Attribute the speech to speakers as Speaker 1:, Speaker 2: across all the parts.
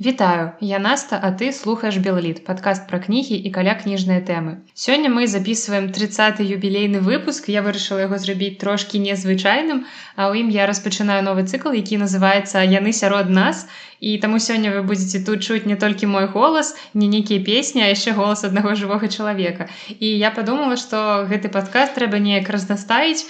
Speaker 1: Вітаю, я Наста, а ты слухаеш Белліт, падкаст пра кнігі і каля кніжныя тэмы. Сёння мы записываем 30-й юбілейны выпуск, я вырашыла яго зрабіць трошкі незвычайным, а ў ім я распачынаю новы цыкл, які называецца «Яны сярод нас», і таму сёння вы будзеце тут чуць не толькі мой голас, не нейкія песні, а яшчэ голас аднаго жывога чалавека. І я падумала, што гэты падкаст трэба неяк разнастаіць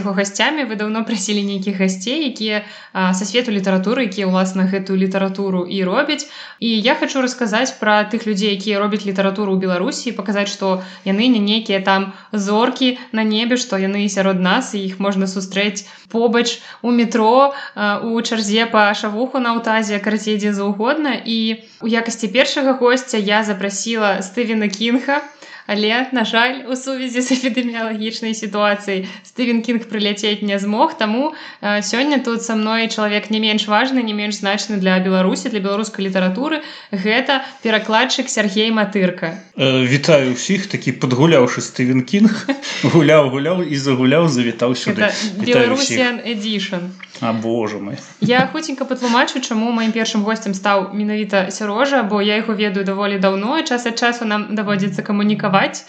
Speaker 1: яго гасцямі. Вы даўно прасілі нейкіх гасцей, якія са свету літаратуры, якія, уласна, гэтую літаратуру і робяць. І я хочу расказаць пра тых людзей, якія робяць літаратуру ў Беларусі, і паказаць, што яны не нейкія там зоркі на небе, што яны сярод нас, і іх можна сустрэць побач у метро, у чарзе па шавуху на аўтазе, карацей, дзе заўгодна. І у якасці першага госця я запрасіла Стывена Кінга, але, на жаль, у сувязі з эпідэміялагічнай сітуацыяй Стывен Кінг прыляцець не змог, таму сёння тут са мной чалавек не менш важны, не менш значны для Беларусі, для беларускай літаратуры. Гэта перакладчык Сергей Матырка.
Speaker 2: Вітаю ўсіх, такі падгуляўшы Стывен Кінг, гуляў і загуляў, завітаў сюды.
Speaker 1: Гэта Беларусіан Эдішн.
Speaker 2: А, боже мой.
Speaker 1: Я хуценька патлумачу, чаму маім першым госцем стаў менавіта Сярожа, бо я яго ведаю даволі даўно, і час ад часу нам даводзіцца камунікаваць,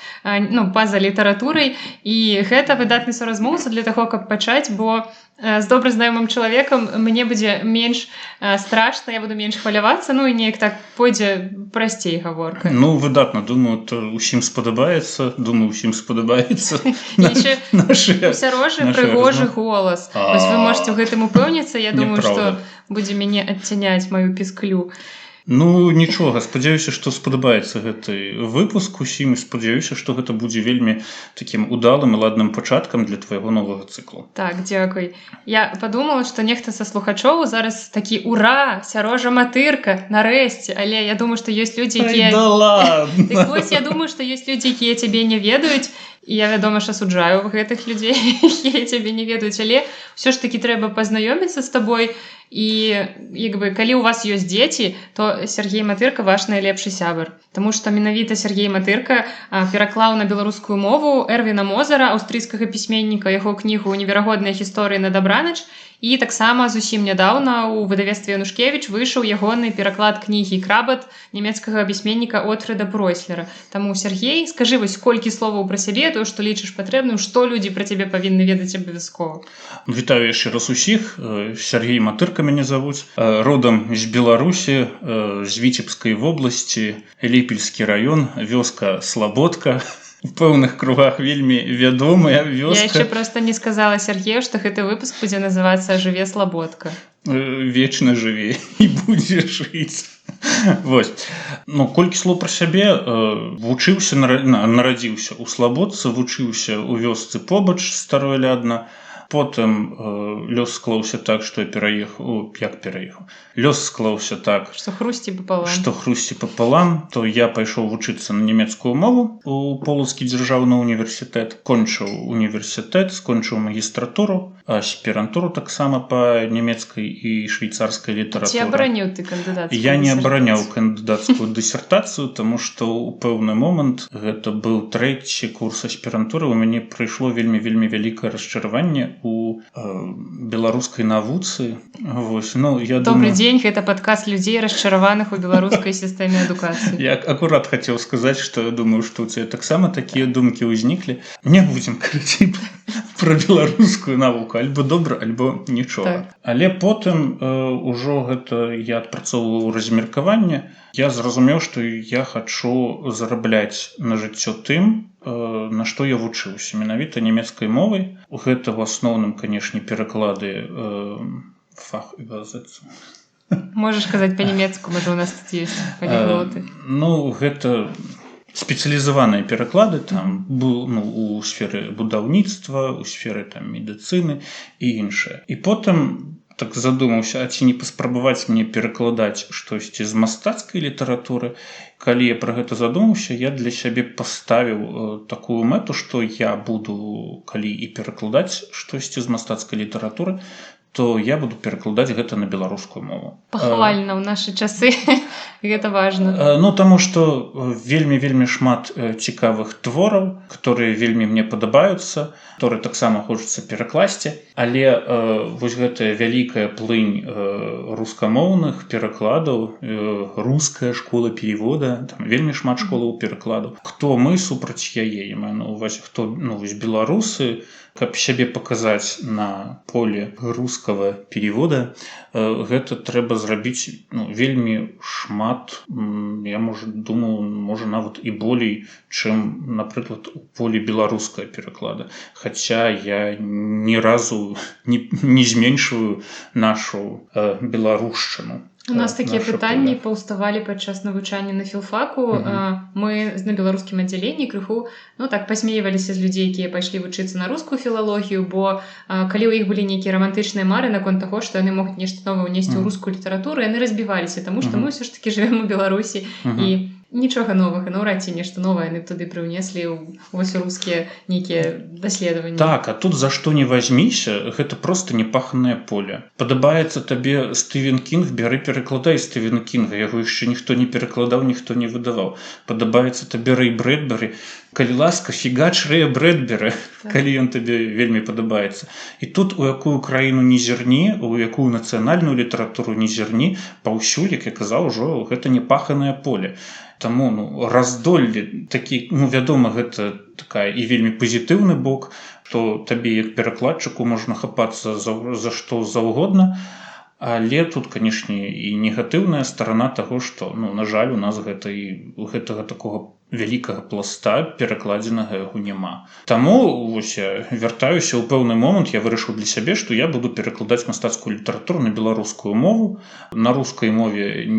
Speaker 1: па-за літаратурай, і гэта выдатны суразмоўца для таго, каб пачаць, бо з добра знаёмым чалавекам мне будзе менш страшна, я буду менш хвалявацца, і неяк так пойдзе прасцей гаворка.
Speaker 2: Выдатна, думаю, то ўсім спадабаецца,
Speaker 1: Яшчэ у Сярожы прыгожы голас. Вось вы можете ў гэтым упэўніцца, я думаю, што будзе мяне адцяняць маю пісклю.
Speaker 2: Нічога, спадзяюся, што спадабаецца гэты выпуск усім, і спадзяюся, што гэта будзе вельмі такім удалым і ладным пачаткам для твайго новага цыклу.
Speaker 1: Так, дзякуй. Я падумала, што нехта са слухачоў зараз такі «Ура! Сярожа Матырка! Нарэшце!» Але я думаю, што ёсць людзі, якія...
Speaker 2: Да ладно!
Speaker 1: Так вось, я думаю, што ёсць людзі, якія цябе не ведаюць, і я, вядома, ж асуджаю гэтых людзей, якія цябе не ведаюць, але ўсё ж такі трэба пазнаёміцца з табой. І калі у вас ёсць дзеці, то Сергей Матырка ваш найлепшы сябар. Таму што менавіта Сергей Матырка пераклаў на беларускую мову Эрвіна Мозара, аўстрыйскага пісьменніка, яго кнігу «Неверагодныя гісторыі на дабранач». І таксама зусім нядаўна ў выдавецтве Янушкевіч выйшаў ягоны пераклад кнігі «Крабат» нямецкага пісьменніка Отфріда Пройслера. Таму, Сергей, скажы вось колькі словаў пра сябе, то, што лічыш патрэбным, што людзі пра цябе павінны ведаць абавязкова.
Speaker 2: Вітаю яшчэ раз усіх. Сергей Матырка мяне завуць. Родам з Беларусі, з Віцебскай вобласці, Ліпельскі раён, вёска Слабодка. У пэўных кругах вельмі вядомая вёска.
Speaker 1: Я яшчэ проста не сказала Сергею, што гэты выпуск будзе называцца «Жыве Слабодка».
Speaker 2: Вечна жыве і будзе жыць. Вось. Колькі слоў пра сябе. Вучыўся, нарадзіўся ў Слабодцы, вучыўся ў вёсцы побач Старое Лядна. Потым лёс склаўся так, што я пераехаў. Лёс склаўся так,
Speaker 1: што хрусці
Speaker 2: папалам, то я пайшоў вучыцца на нямецкую мову у Полацкі дзяржаўны універсітэт. Кончыў універсітэт, скончыў магістратуру, аспірантуру таксама па нямецкай і швейцарскай літаратуры.
Speaker 1: Ці абараніў ты кандыдацкую дысертацыю?
Speaker 2: Я не абараняў кандыдацкую дысертацыю, таму што ў пэўны момант, гэта быў 3-й курс аспірантуры, у мяне прыйшло вельмі вялікае расчараванне у беларускай навуцы.
Speaker 1: Добрый дзень, гэта падкаст людзей, расчараваных у беларускай сістэме адукацыі.
Speaker 2: Я акурат хацеў сказаць, што я думаю, што ў цябе таксама такія думкі ўзніклі. Не будзем карацей пра беларускую навуку, альбо добра, альбо нічога. Але потым ужо гэта я адпрацоўваў размеркаванне. Я зразумеў, што я хачу зарабляць на жыццё тым, на што я вучыўся, менавіта нямецкай мовай. Гэта ў асноўным, канешне, пераклады фахübersetzung.
Speaker 1: Можаш казаць па-нямецку, можа, у нас тут ёсць паліглоты.
Speaker 2: Гэта спецыялізаваныя пераклады там у сферы будаўніцтва, у сферы медыцыны і іншае. І потым так задумаўся, а ці не паспрабаваць мне перакладаць штосьці з мастацкай літаратуры. Калі я пра гэта задумаўся, я для сябе паставіў такую мэту, што я буду, калі і перакладаць штосьці з мастацкай літаратуры, то я буду перакладаць гэта на беларускую мову.
Speaker 1: Пахвальна ў нашы часы гэта важна.
Speaker 2: Ну таму што вельмі шмат цікавых твораў, которые вельмі мне падабаюцца, которые таксама хочацца перакласці, але вось гэтая вялікая плынь рускамоўных перакладаў, руская школа перевода, там вельмі шмат школаў перакладу. Хто мы супраць яе, я маю на увазе, хто вось беларусы, каб сябе паказаць на поле рускага перевода, гэта трэба зрабіць вельмі шмат, я думаю, можа нават і болей, чым, напрыклад, у поле беларускага пераклада. Хаця я ні разу не зменшваю нашу беларушчыну.
Speaker 1: У нас такія пытанні паўставалі падчас навучання на філфаку. Мы на беларускім аддзяленні крыху пасмейваліся з людзей, якія пайшлі вучыцца на рускую філалогію, бо калі ў іх былі нейкія рамантычныя мары наконт таго, што яны могуць нешта новае ўнесці ў рускую літаратуру, яны разбіваліся, таму што мы ўсё ж такі жывем у Беларусі і нічога новага, наўрад ці нешта новае яны туды прыўнеслі вось рускія нейкія даследаванні.
Speaker 2: Так, а тут за што не вазьміся, гэта проста непаханае поле. Падабаецца табе Стывен Кінг, бяры перакладай Стывена Кінга, яго яшчэ ніхто не перакладаў, ніхто не выдаваў. Падабаецца табе Рэй Брэдбері, калі ласка, фігач Рэя Брэдбера, калі ён табе вельмі падабаецца. І тут у якую краіну не зірні, у якую нацыянальную літаратуру не зірні, паўсюль, як я казаў, ужо гэта непаханае поле. Таму раздолле такі, вядома, гэта такая і вельмі пазітыўны бок, што табе як перакладчыку можна хапацца за што заўгодна, але тут, канешне, і негатыўная старана таго, што, на жаль, у нас гэтага такога вялікага пласта перакладзенага яго няма. Таму вось я вяртаюся ў пэўны момант, я вырашыў для сябе, што я буду перакладаць мастацкую літаратуру на беларускую мову. На рускай мове,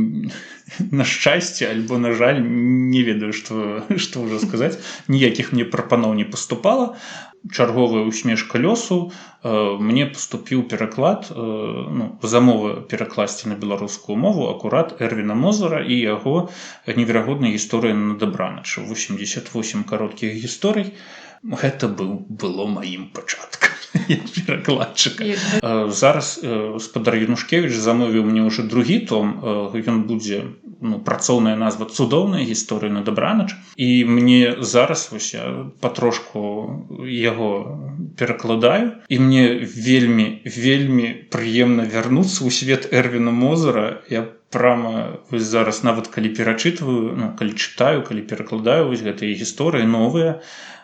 Speaker 2: на шчасце, альбо на жаль, не ведаю, што ўжо сказаць, ніякіх мне прапаноў не паступала. Чарговая усмешка лёсу, мне паступіў пераклад, замова перакласці на беларускую мову акурат Эрвіна Мозера і яго неверагодная гісторыя на дабранач. 88 кароткіх гісторый. Гэта было маім пачаткам перакладчыка. Зараз спадар Янушкевіч замовіў мне ўжо другі том, ён будзе працоўная назва «Цудоўная гісторыя на дабранач». І мне зараз я патрошку яго перакладаю, і мне вельмі прыемна вярнуцца ў свет Эрвіна Мозера. Я прама зараз нават калі перачытваю, калі чытаю, калі перакладаю вось гэтыя гісторыі новыя,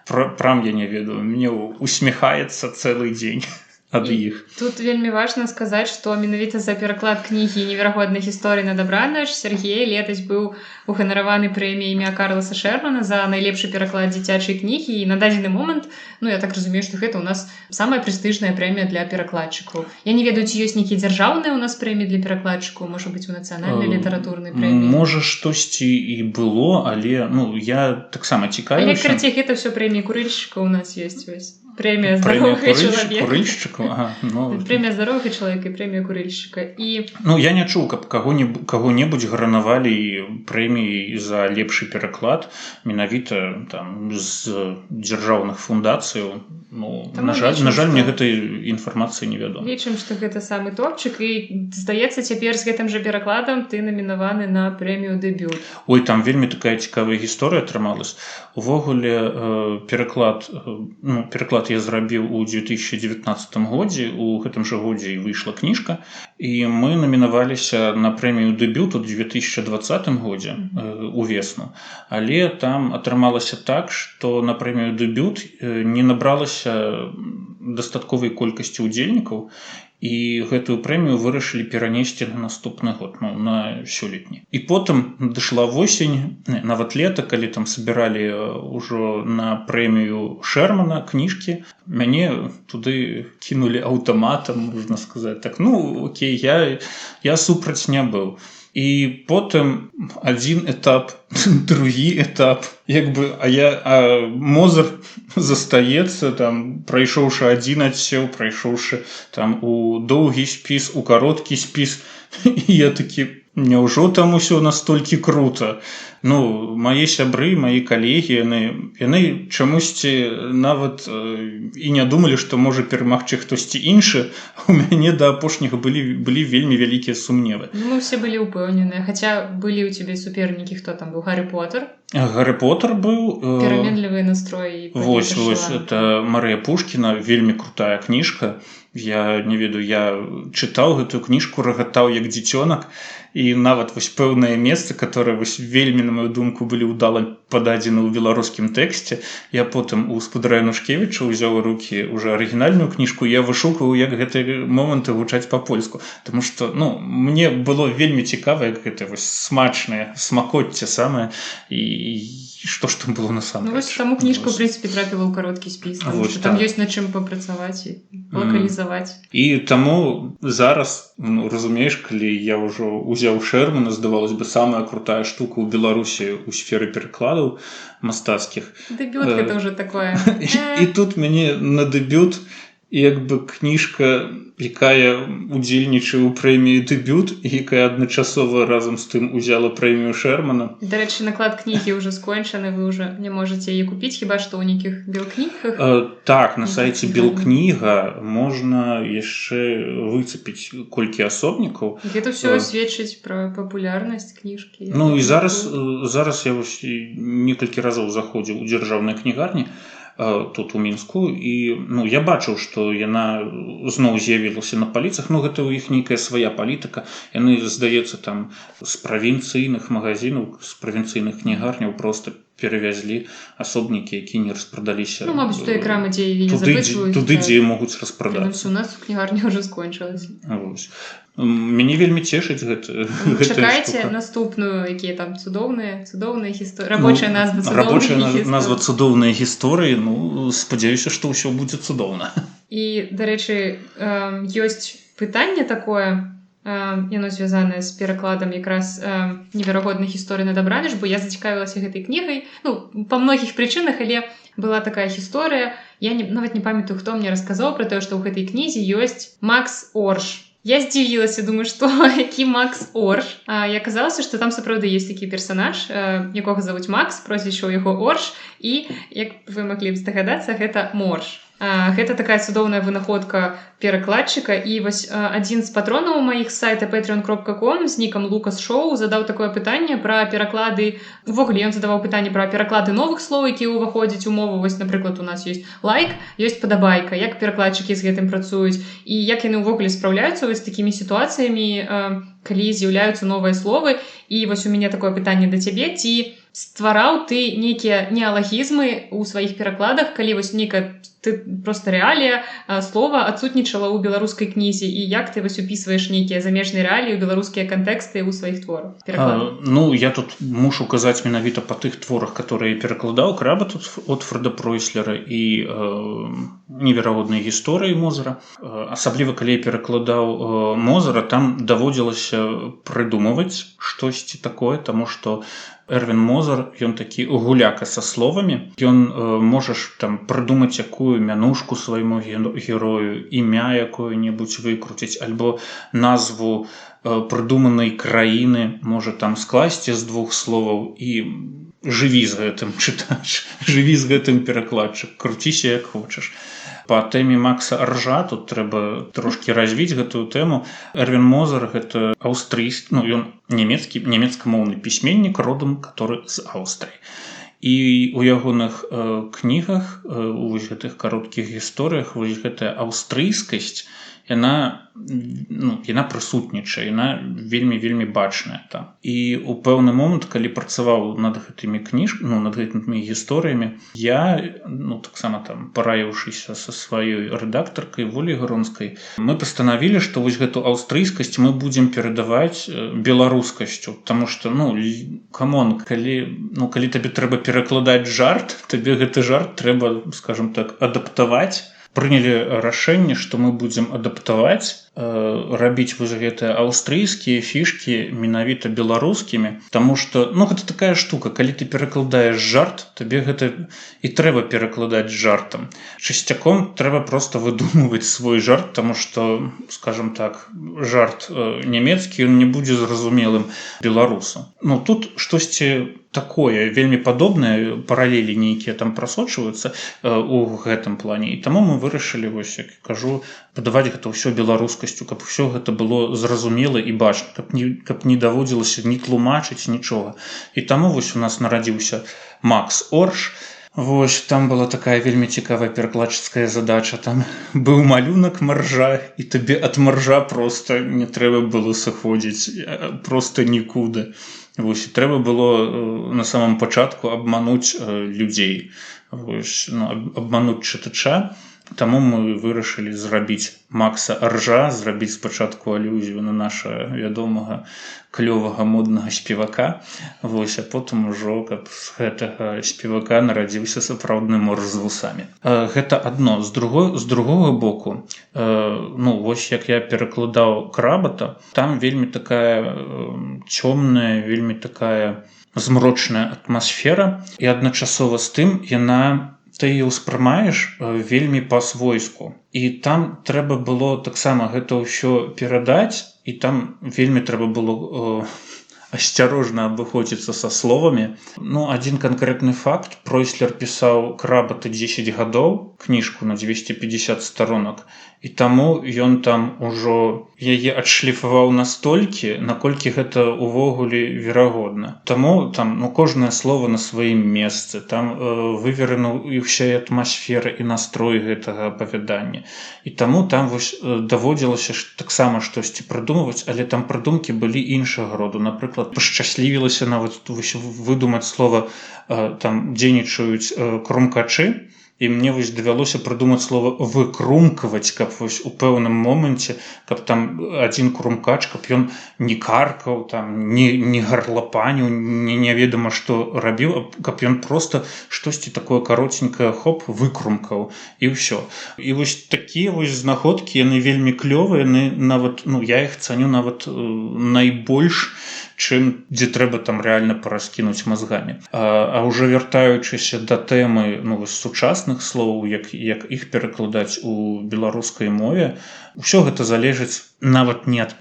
Speaker 2: прам я не ведаю, мне усміхаецца цэлы дзень ад іх.
Speaker 1: Тут вельмі важна сказаць, што менавіта за пераклад кнігі «Неверагодная гісторыя на дабранач» Сергей летась быў уганараваны прэміяй імя Карласа Шэрмана за найлепшы пераклад дзіцячай кнігі, і на дадзены момант, я так разумею, што гэта ў нас самая прэстыжная прэмія для перакладчыкаў. Я не ведаю, ці ёсць нейкія дзяржаўныя ў нас прэміі для перакладчыкаў, можа быць, у нацыянальнай літаратурнай прэміі.
Speaker 2: Можа, штосьці і было, але я таксама цікавіўся.
Speaker 1: Але карацей, гэта ўсё прэміі курыльшчыкаў у нас ёсць вось. Прэмія здаровага чалавека. Прэмія здаровага чалавека і прэмія курыльшчыка.
Speaker 2: Я не чуў, каб каго-небудзь гранавалі прэміяй за лепшы пераклад менавіта з дзяржаўных фундацыяў. На жаль, мне гэтай інфармацыі не вядома.
Speaker 1: Лічым, што гэта самы топчык, і здаецца, цяпер з гэтым жа перакладам ты намінаваны на прэмію «Дэбют».
Speaker 2: Ой, там вельмі такая цікавая гісторыя атрымалась. Увогуле пераклад я зрабіў у 2019 годзе, у гэтым жа годзе і выйшла кніжка, і мы намінаваліся на прэмію «Дэбют» у 2020 годзе, у весну. Але там атрымалася так, што на прэмію «Дэбют» не набралася дастатковай колькасці ўдзельнікаў, і гэтую прэмію вырашылі перанесці на наступны год, на сёлетні. І потым дайшла восень, нават лета, калі там сабіралі ўжо на прэмію Шэрмана кніжкі, мяне туды кінулі аўтаматам, можна сказаць. Так, окей, я супраць не быў. І потым адзін этап, другі этап, Мозер застаецца, прайшоўшы адзін адсеў, прайшоўшы у доўгі спіс, у кароткі спіс, і я такі, Няўжо там усё настолькі круто? Ну, мае сябры, мае калегі, яны чамусьці нават і не думалі, што можа перамагчы хтосьці іншы. У мяне да апошняга былі вельмі вялікія сумневы.
Speaker 1: Мы ўсе былі ўпэўненыя, хаця былі ў цябе супернікі, хто там быў? Гаррі Поттер?
Speaker 2: Гаррі Поттер быў...
Speaker 1: Пераменлівыя настроі.
Speaker 2: Вось, это Марыя Пушкіна, вельмі крутая кніжка. Я не ведаю, я чытаў гэтую кніжку, рагатаў як дзіцёнак, і нават вось пэўныя месцы, которые вось вельмі, на мою думку, былі ўдала пададзены ў беларускім тэксце. Я потым у спадаря Янушкевіча ўзяў у рукі уже арыгінальную кніжку, я вышукваў, як гэтыя моманты гучаць па-польску, тому што, ну, мне было вельмі цікава, як гэта вось смачнае смакоцце самае, і што ж там было насамрэч.
Speaker 1: Ну вось таму кніжка, в прынцыпе, трапіла ў кароткі спіс, тому што там ёсць над чым папрацаваць і лакалізаваць.
Speaker 2: І таму зараз, ну, разумееш, калі я ўжо узяў Шэрмана, здавалось бы, самая крутая штука ў Беларусі ў сферы перакладаў мастацкіх.
Speaker 1: Дэбют гэта ўжо такое.
Speaker 2: І тут мяне на дэбют як бы кніжка, якая удзельнічае ў прэміі дэбют, і якая адначасова разам з тым узяла прэмію Шэрмана.
Speaker 1: Дарэчы, наклад кнігі ўжо скончаны, вы ўжо не можаце яе купіць, хіба што ў нейкіх белкнігах?
Speaker 2: Так, на сайце белкніга можна яшчэ выцепіць колькі асобнікаў.
Speaker 1: Гэта ўсё сведчыць пра папулярнасць кніжкі.
Speaker 2: Ну і зараз я вось некалькі разоў заходзіў у дзяржаўныя кнігарні тут у Мінску, і ну, я бачыў, што яна зноў з'явілася на паліцах, ну гэта ў іх нейкая свая палітыка, яны, здаецца, там з правінцыйных магазінаў, з правінцыйных кнігарняў проста перавязлі асобнікі, якія не распрадаліся.
Speaker 1: Ну, мабыць, той крамы, дзе яе запытваюць.
Speaker 2: Туды, дзе могуць распрадацца.
Speaker 1: У нас у кнігарні ўжо скончылася.
Speaker 2: Мяне вельмі цешыць гэта.
Speaker 1: Чакайце наступную, якія там цудоўныя гісторыі. Рабочая назва цудоўныя гісторыі.
Speaker 2: Рабочая назва цудоўныя гісторыі, ну, спадзяюся, што ўсё будзе цудоўна.
Speaker 1: І, дарэчы, ёсць пытанне такое, яно звязанае з перакладам якраз неверагодных гісторый на Дабравіш, бо я зацікавілася гэтай кнігай, ну, па многіх прычынах, але была такая гісторыя, я нават не памятаю, хто мне расказаў пра тое, што ў гэтай кнізе ёсць Макс Орш. Я здзівілася, думаю, што які Макс Орш. Я аказалася, што там сапраўды ёсць такі персанаж, якога завуць Макс, прозвішча ў яго Орш, і, як вы маглі б здагадацца, гэта Морш. Гэта такая цудоўная вынаходка перакладчыка, і вось адзін з патронаў маіх сайта patreon.com з нікам Лукас Шоу задаў такое пытанне пра пераклады, увогуле ён задаваў пытанне пра пераклады новых слоў, якія ўваходзяць у мову. Вось, напрыклад, у нас ёсць лайк, ёсць падабайка, як перакладчыкі з гэтым працуюць, і як яны ўвогуле спраўляюцца вось такімі сітуацыямі, калі з'яўляюцца новыя словы. І вось у мяне такое пытанне да цябе, ці ствараў ты нейкія неалагізмы ў сваіх перакладах, калі вось нейкая проста рэалія слова адсутнічала ў беларускай кнізе, і як ты вось упісваеш нейкія замежныя рэаліі ў беларускія кантэксты ў сваіх творах?
Speaker 2: Ну, я тут мушу казаць менавіта па тых творах, которые я перакладаў: Крабат от Фреда Пройслера і неверагодныя гісторыі Мозера. Асабліва, калі я перакладаў Мозера, там даводзілася прыдумваць штосьці такое, таму што Эрвін Мозер, ён такі гуляка са словамі. Ён можаш там прыдумаць якую мянушку свайму герою, імя якое-небудзь выкруціць, альбо назву прыдуманай краіны можа там скласці з двух словаў, і жыві з гэтым чытач, жыві з гэтым перакладчык, круціся як хочаш. Па тэме Макса Оржа тут трэба трошкі развіць гэтую тэму. Эрвін Мозер — гэта аўстрыйскі, ну, ён нямецкамоўны пісьменнік, родам который з Аўстрыі. І у ягоных кнігах, у гэтых кароткіх гісторыях, вось гэтая аўстрыйскасць, яна прысутнічае, яна вельмі бачная там. І ў пэўны момант, калі працаваў над гэтымі кніжкамі, над гэтымі гісторыямі, я, таксама там параіўшыся са сваёй рэдактаркай Волей Гронскай, мы пастанавілі, што вось гэту аўстрыйскасць мы будзем перадаваць беларускасцю, таму што, камон, калі табе трэба перакладаць жарт, табе гэты жарт трэба, скажам так, адаптаваць. Прынялі рашэнне, што мы будзем адаптаваць рабіць вось гэтыя аўстрыйскія фішкі менавіта беларускімі, таму што гэта такая штука, калі ты перакладаеш жарт, табе гэта і трэба перакладаць жартам. Часцяком трэба проста выдумваць свой жарт, таму што, скажем так, жарт нямецкі ён не будзе зразумелым беларусам. Тут штосьці такое вельмі падобнае, паралелі нейкія там прасочваюцца у гэтым плане, і таму мы вырашылі, вось як кажу, падаваць гэта ўсё беларускасцю, каб усё гэта было зразумела і бачна, каб не даводзілася ні тлумачыць нічога. І таму вось у нас нарадзіўся Макс Орш. Вось там была такая вельмі цікавая перакладчыцкая задача, там быў малюнак маржа, і табе ад маржа проста не трэба было сыходзіць проста нікуды. Вось, трэба было на самом пачатку абмануць людзей, абмануць чытача. Таму мы вырашылі зрабіць Макса Аржа, зрабіць спачатку алюзію на наша вядомага клёвага моднага спевака. Вось, а потым ужо, каб з гэтага спевака нарадзіўся сапраўдны морж з вусамі. Гэта адно. З другога боку, вось як я перакладаў Крабата, там вельмі такая цёмная, вельмі такая змрочная атмасфера, і адначасова з тым яна ты яе ўспрымаеш вельмі па-свойску. І там трэба было таксама гэта ўсё перадаць, і там вельмі трэба было асцярожна абыходзіцца са словамі. Адзін канкрэтны факт. Пройслер пісаў Крабата 10 гадоў, кніжку на 250 сторонак, і таму ён там ужо яе адшліфаваў настолькі, наколькі гэта ўвогуле верагодна. Таму там кожнае слово на сваім месцы, там выверана і ўся атмасфера і настрой гэтага апавядання. І таму там даводзілася таксама штосьці прыдумваць, але там прыдумкі былі іншага роду. Напрыклад, пашчаслівілася нават выдумаць слова, там дзейнічаюць крумкачы, і мне давялося прыдумаць слова выкрумкваць, каб у пэўным моманце, каб там адзін крумкач, каб ён не каркаў, там не гарлапаніў, неведама што рабіў, каб ён проста штосьці такое каротенькае выкрумкаў, і ўсё. І вось такія знаходкі, яны вельмі клёвыя, нават, я іх цаню нават найбольш, чым дзе трэба там рэальна параскінуць мазгамі. А ўжо вяртаючыся да тэмы сучасных слоў, як іх перакладаць у беларускай мове, усё гэта залежыць нават не ад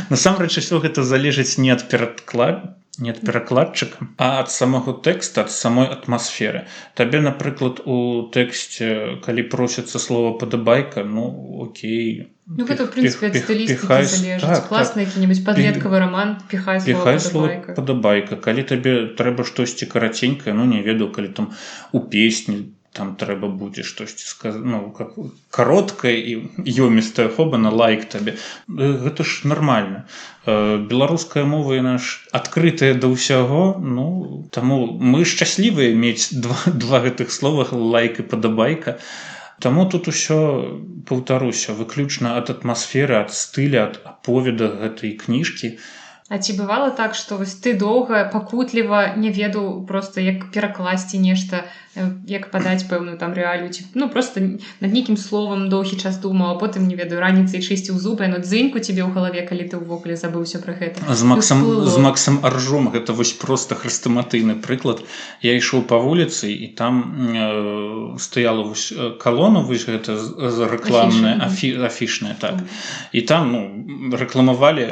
Speaker 2: насамрэч усё гэта залежыць не ад перакладчыка, а ад самого тэкста, ад самой атмасферы. Табе, напрыклад, у тэксце, калі просіцца слова падабайка, окей.
Speaker 1: Гэта, в прынцыпе, ад стылістыкі залежыць. Класны які-небудзь падлеткавы раман, піхай слова
Speaker 2: падабайка. Калі табе трэба штосьці караценькае, не ведаю, калі там у песні там трэба будзе штосьці сказаць, кароткае і ёмістае на лайк табе. Гэта ж нармальна. Беларуская мова, яна ж адкрытая да ўсяго, таму мы шчаслівыя мець два гэтых слова лайк і падабайка. Таму тут усё, паўтаруся, выключна ад атмасферы, ад стыля, ад аповеда гэтай кніжкі.
Speaker 1: А ці бывала так, што ты доўга, пакутліва не ведаў проста, як перакласці нешта, як падаць пэўную там рэалію, ці проста над нейкім словам доўгі час думаў, а потым, не ведаю, раніцай чысціў зубы, яно дзыньку цябе ў галаве, калі ты ўвогуле забыўся пра гэта.
Speaker 2: З Максам Аржом гэта вось проста хрэстаматыйны прыклад. Я ішоў па вуліцы, і там стаяла калона, гэта рэкламная, афішная, так. І там рэкламавалі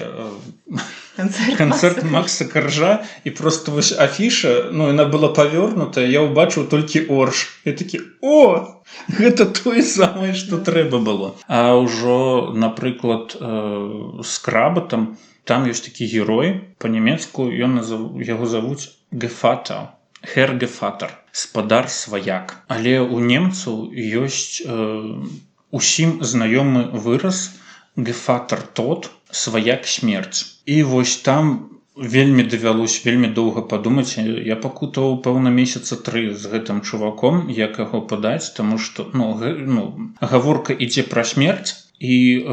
Speaker 2: канцэрт Макса Каржа, і проста вось афіша, яна была павёрнутая, я ўбачыў толькі Орш. Я такі, гэта тое самае, што трэба было. А ўжо, напрыклад, з Крабатам, там ёсць такі герой, па-нямецку яго завуць Гефатер, Хер Гефатер, спадар сваяк. Але ў немцаў ёсць усім знаёмы выраз Гефатер тот, сваяк смерць. І вось там вельмі давялося вельмі доўга падумаць. Я пакутаваў, пэўна, месяца 3 з гэтым чуваком, як яго падаць, таму што гаворка ідзе пра смерць, і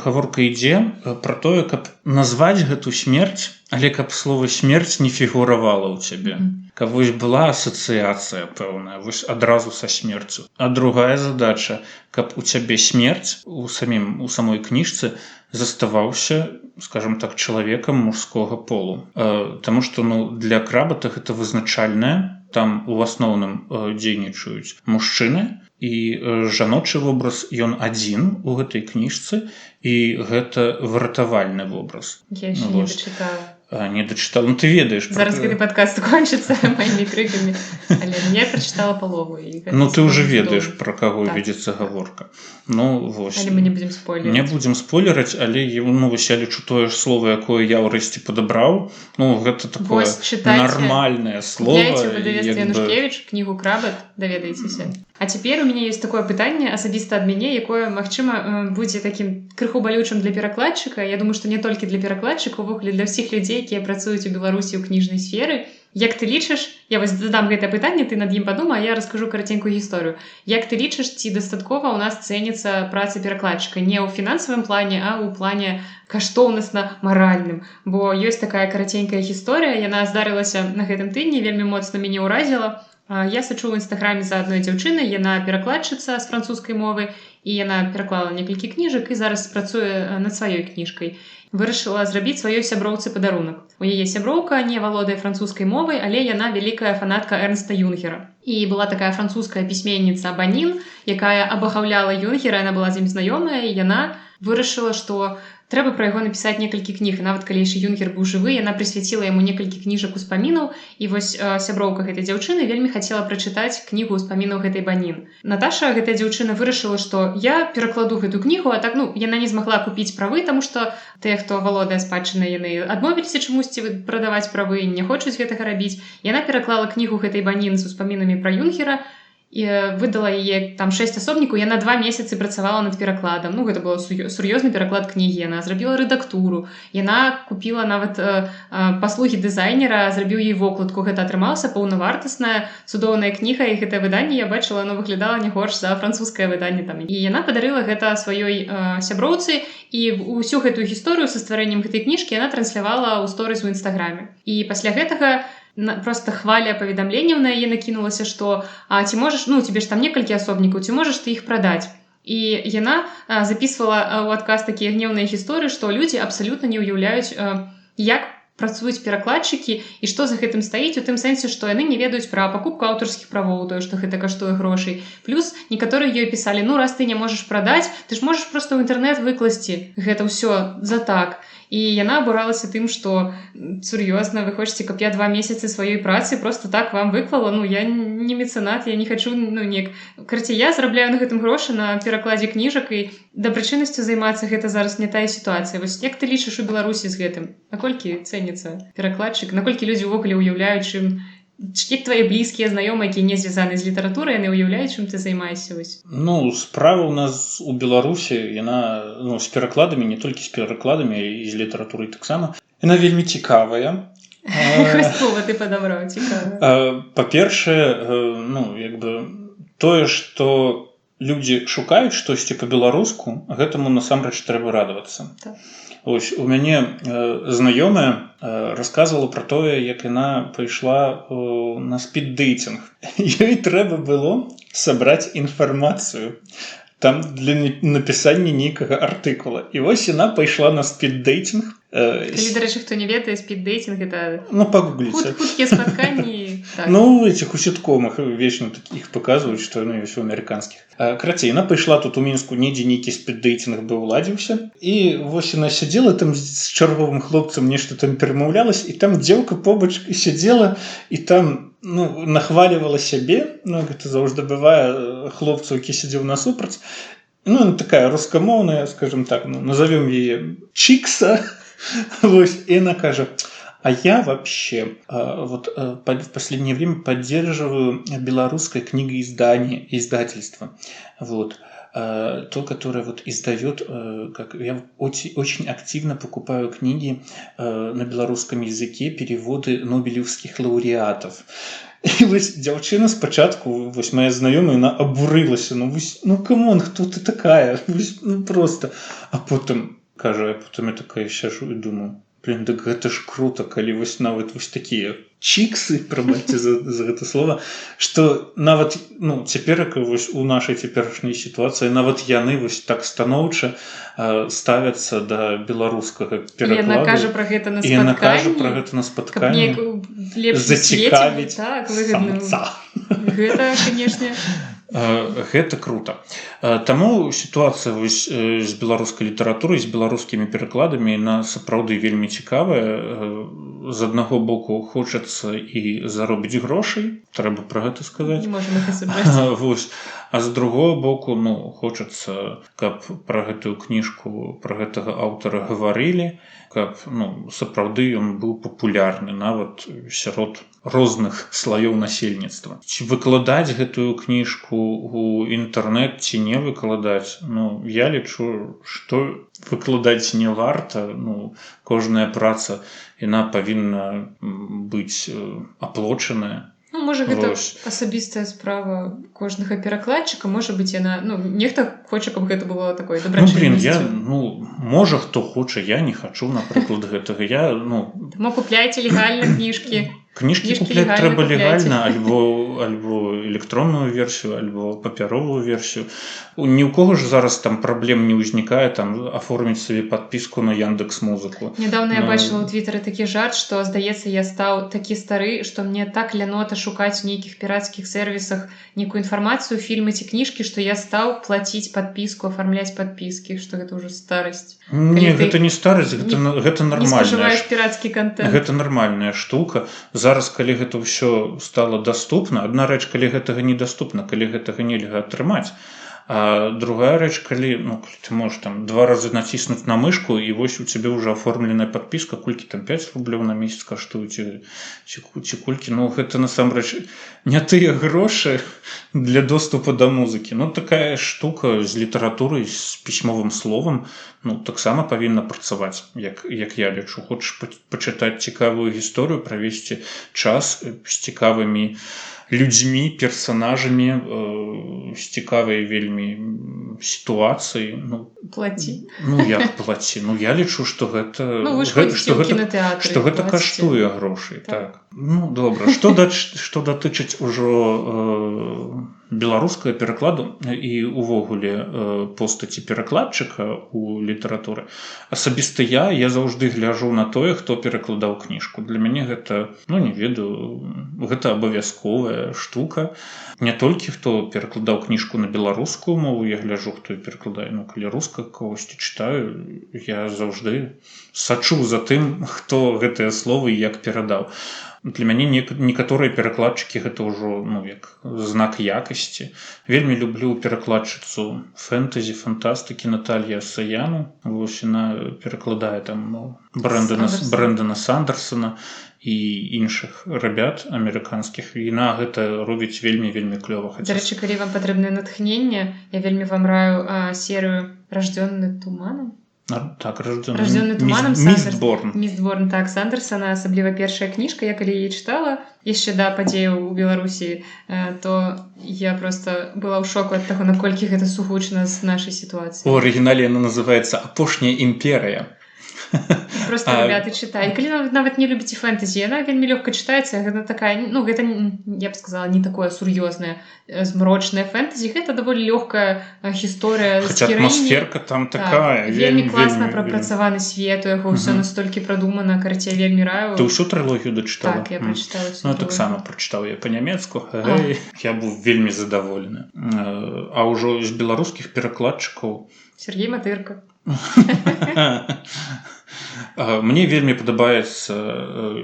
Speaker 2: гаворка ідзе пра тое, каб назваць гэту смерць, але каб слова смерць не фігуравала ў цябе. Каб вось была асацыяцыя пэўная, вось адразу са смерцю. А другая задача, каб у цябе смерць у самой кніжцы заставаўся, скажем так, чалавекам мужскога полу. Таму што для крабата гэта вызначальнае, там у асноўным дзейнічаюць мужчыны, і жаночы вобраз ён адзін у гэтай кніжцы, і гэта выратавальны вобраз.
Speaker 1: Я яшчэ не дачытала.
Speaker 2: Не дачытала. Ты ведаеш.
Speaker 1: Зараз гэты падкаст кончыцца маімі крыкамі, але я прачытала палову.
Speaker 2: Ты ўжо ведаеш, пра каго вядзецца гаворка. Вось.
Speaker 1: Але мы не будзем спойлераць.
Speaker 2: Не будзем спойлераць, але вось я лічу тое ж слова, якое я ўрэшце падабраў. Гэта такое нармальнае слово.
Speaker 1: Купляйце ў выдавецтве Янушкевіч кнігу «Крабат», даведайцеся. А цяпер у мяне ёсць такое пытанне асабіста ад мяне, якое, магчыма, будзе такім крыху балючым для перакладчыка. Я думаю, што не толькі для перакладчыка, увогуле для ўсіх людзей, якія працуюць у Беларусі ў кніжнай сферы. Як ты лічыш, я вось задам гэтае пытанне, ты над ім падумай, а я раскажу караценькую гісторыю. Як ты лічыш, ці дастаткова ў нас цэніцца праца перакладчыка не ў фінансавым плане, а ў плане каштоўнасна-маральным? Бо ёсць такая караценькая гісторыя, яна здарылася на гэтым тыдні, вельмі моцна мяне ўразіла. Я сачу ў інстаграме за адной дзяўчынай, яна перакладчыца з французскай мовы, і яна пераклала некалькі кніжак і зараз працуе над сваёй кніжкай. Вырашыла зрабіць сваёй сяброўцы падарунак. У яе сяброўка не валодае французскай мовай, але яна вялікая фанатка Эрнста Юнгера. І была такая французская пісьменніца Банін, якая абагаўляла Юнгера, яна была з ім знаёмая, і яна вырашыла, што трэба пра яго напісаць некалькі кніг. І нават калі яшчэ Юнгер быў жывы, яна прысвяціла яму некалькі кніжак успамінаў, і вось сяброўка гэтай дзяўчыны вельмі хацела прачытаць кнігу успамінаў гэтай Банін. Наташа, гэтая дзяўчына, вырашыла, што я перакладу гэту кнігу, а так, яна не змагла купіць правы, таму што тыя, хто валодае спадчынай, яны адмовіліся чамусьці прадаваць правы, не хочуць гэтага рабіць. Яна пераклала кнігу гэтай Банін з успамінамі пра Юнгера, і выдала яе там 6 асобнікаў. Яна 2 месяцы працавала над перакладам. Гэта был сур'ёзны пераклад кнігі. Яна зрабіла рэдактуру. Яна купіла нават паслугі дызайнера, зрабіў ёй вокладку. Гэта атрымалася паўнавартасная, цудоўная кніга, і гэтае выданне я бачыла, оно выглядала не горш за французскае выданне там. І яна падарыла гэта сваёй сяброўцы, і ўсю гэтую гісторыю са стварэннем гэтай кніжкі яна транслявала ў сторыз у інстаграме. І пасля гэтага просто хваля паведамленняў на яе накінулася, што ці можаш, тебе ж там некалькі асобнікаў, ці можаш ты іх прадаць. І яна записывала ў адказ такія гневныя гісторыі, што людзі абсалютна не ўяўляюць, як працуюць перакладчыкі і што за гэтым стаіць, у тым сэнсе, што яны не ведаюць пра пакупку аўтарскіх правоў, тое, што гэта каштуе грошай. Плюс некаторыя ёй пісалі: раз ты не можаш прадаць, ты ж можаш проста ў інтэрнэт выкласці гэта ўсё за так. І яна абуралася тым, што сур'ёзна, вы хочаце, каб я 2 месяцы сваёй працы просто так вам выклала? Я не мецэнат, я не хачу, Карці, я зарабляю на гэтым грошы на перакладзе кніжак, і дабрачыннасцю займацца гэта зараз не тая сітуацыя. Вось як ты лічыш у Беларусі з гэтым? Наколькі цэніцца перакладчык? Наколькі людзі ўвогуле ўяўляюць, чым як твои блізкія знаёмыя, якія не звязаны з літаратурай, яны ўяўляюць, чым ты займаешся?
Speaker 2: Справа у нас у Беларусі, яна з перакладамі, не толькі з перакладамі, і з літаратурай таксама, яна вельмі цікавая.
Speaker 1: Слова ты падабраў, цікава.
Speaker 2: Па-першае, тое, што людзі шукаюць штосьці па-беларуску, гэтаму насамрэч трэба радавацца. Ось, у мяне знаёмая расказвала пра тое, як яна пайшла на спід-дэйтинг. Ёй трэба было сабраць інфармацыю там для напісання нейкага артыкула. І вось яна пайшла на спід-дэйтинг.
Speaker 1: Калі, дарэчы, хто не ведае, спід-дэйтинг — это
Speaker 2: пагугліце.
Speaker 1: Хуткія спатканні.
Speaker 2: Этих у сіткомах вечна іх паказваюць, што яны ёсць у амерыканскіх. Карацей, яна пайшла тут у Мінску, недзе нейкі спід-дэйтинг бы уладзіўся. І вось яна сядзела там з чарговым хлопцам, нешта там перамаўлялась, і там дзеўка побач сядзела, і там нахвалівала сябе. Гэта заўжды бывае хлопцу, які сядзеў насупраць. Она такая рускамоўная, скажем так, назовем яе Чикса. Вось, и она кажа: а я вообще в последнее время поддерживаю белорусское книгоиздание, издательство. то, которое вот издает, как я очень активно покупаю книги на белорусском языке, переводы нобелевских лауреатов. І вось дзяўчына спачатку, вось моя знаёмая, яна абурылася, камон, хто ты такая, просто. А потым кажа, потым я такая сяжу і думаю, блин, так гэта ж круто, калі вось нават вось такія чиксы, прабачце за гэта слова, што нават, цяперака вось у нашай цяперашняй сітуацыі нават яны вось так станоўча ставяцца да беларускага перакладу.
Speaker 1: Яна кажа пра гэта на спатканні, каб лепш
Speaker 2: зацікавіць
Speaker 1: самца. Гэта, канешне,
Speaker 2: гэта круто. Таму сітуацыя вось з беларускай літаратурай, з беларускімі перакладамі, яна сапраўды вельмі цікавая. З аднаго боку хочацца і заробіць грошай, трэба пра гэта сказаць.
Speaker 1: Не можам іх асабраць.
Speaker 2: А з другого боку, хочацца, каб пра гэтую кніжку, пра гэтага аўтара гаварылі, каб сапраўды ён быў папулярны нават сярод розных слаёў насельніцтва. Ці выкладаць гэтую кніжку ў інтэрнэт, ці не выкладаць, я лічу, што выкладаць не варта. Кожная праца, яна павінна быць аплочаная.
Speaker 1: Можа, гэта асабістая справа кожнага перакладчыка, можа быць, яна, нехта хоча, каб гэта было такой дабрачыннасцю.
Speaker 2: Можа, хто хоча, я не хачу, напрыклад, гэтага.
Speaker 1: Таму купляйце легальна кніжкі.
Speaker 2: Кніжкі купляць трэба легальна, альбо электронную версію, альбо папяровую версію. Ні ў кого ж зараз там праблем не ўзнікае там аформіць сабе падпіску на Яндекс.Музыку.
Speaker 1: Нядаўна я бачыла ў твітары такі жарт, што, здаецца, я стаў такі стары, што мне так лянота шукаць у нейкіх пірацкіх сервісах нейкую інфармацыю, фільмы ці кніжкі, што я стаў плаціць падпіску, афармляць падпіскі, што гэта ўжо старасць.
Speaker 2: Не, гэта не старасць, гэта нармальная.
Speaker 1: Не спажываеш пірацкі контент.
Speaker 2: Гэта нармальная штука. Зараз, калі гэта ўсё стала даступна, адна рэч, калі гэтага недаступна, калі гэтага нельга атрымаць. А другая рэч, калі ты можаш там 2 разы націснуць на мышку, і вось у цябе ўжо аформленая падпіска, колькі там 5 рублёў на месяц каштуюць, ці колькі, гэта насамрэч не тыя грошы для доступу да музыкі. Такая штука з літаратурай, з пісьмовым словам, таксама павінна працаваць, як я лічу. Хочаш пачытаць цікавую гісторыю, правесці час з цікавымі людзьмі, персанажамі, з цікавай вельмі сітуацыі.
Speaker 1: Плаці.
Speaker 2: Як плаці? Я лічу, што гэта каштуе грошай. Так. Добра. Што датычыць ужо беларускага перакладу і увогуле постаці перакладчыка ў літаратуры, асабіста я заўжды гляджу на тое, хто перакладаў кніжку. Для мяне гэта, не ведаю, гэта абавязковая штука. Не толькі хто перакладаў кніжку на беларускую мову, я гляджу, хто перакладае, калі руска кагосьці чытаю, я заўжды сачу за тым, хто гэтыя словы як перадаў. Для мяне некаторыя перакладчыкі гэта ўжо як знак якасці. Вельмі люблю перакладчыцу фэнтэзі, фантастыкі Наталью Асаяну. Вось яна перакладае там Брэндана Сандерсона і іншых рабят амерыканскіх. Яна гэта робіць вельмі клёва.
Speaker 1: Дарэчы, калі вам патрэбнае натхненне, я вельмі вам раю серыю «Рождённы туманом».
Speaker 2: Так,
Speaker 1: «Рождённый туманом» Містборн, так, Сандерсона, асабліва першая кніжка. Я калі яе чытала яшчэ да падзеяў у Беларусі, то я просто была ў шоку ад таго, наколькі гэта сугучна з нашай сітуацыяй.
Speaker 2: У арыгінале яна называецца «Апошняя імперыя».
Speaker 1: Просто, ребята, читай. Калі вы нават не любіце фэнтэзі, яна вельмі лёгка чытаецца. Гэта такая, гэта, я б сказала, не такое сур'ёзнае, змрочнае фэнтэзі. Гэта даволі лёгкая гісторыя з гераіняй.
Speaker 2: Атмасферка там такая.
Speaker 1: Вельмі класна прапрацаваны свет, у яго ўсё настолькі прадумана, карацей, вельмі раю.
Speaker 2: Ты ўсю трылогію дачытала?
Speaker 1: Так, я прачытала ўсю трылогію.
Speaker 2: Таксама прачытаў я па-нямецку. Я быў вельмі задаволены. А ўжо з беларускіх перакладчыкаў...
Speaker 1: Сергей Матырка.
Speaker 2: Мне вельмі падабаецца,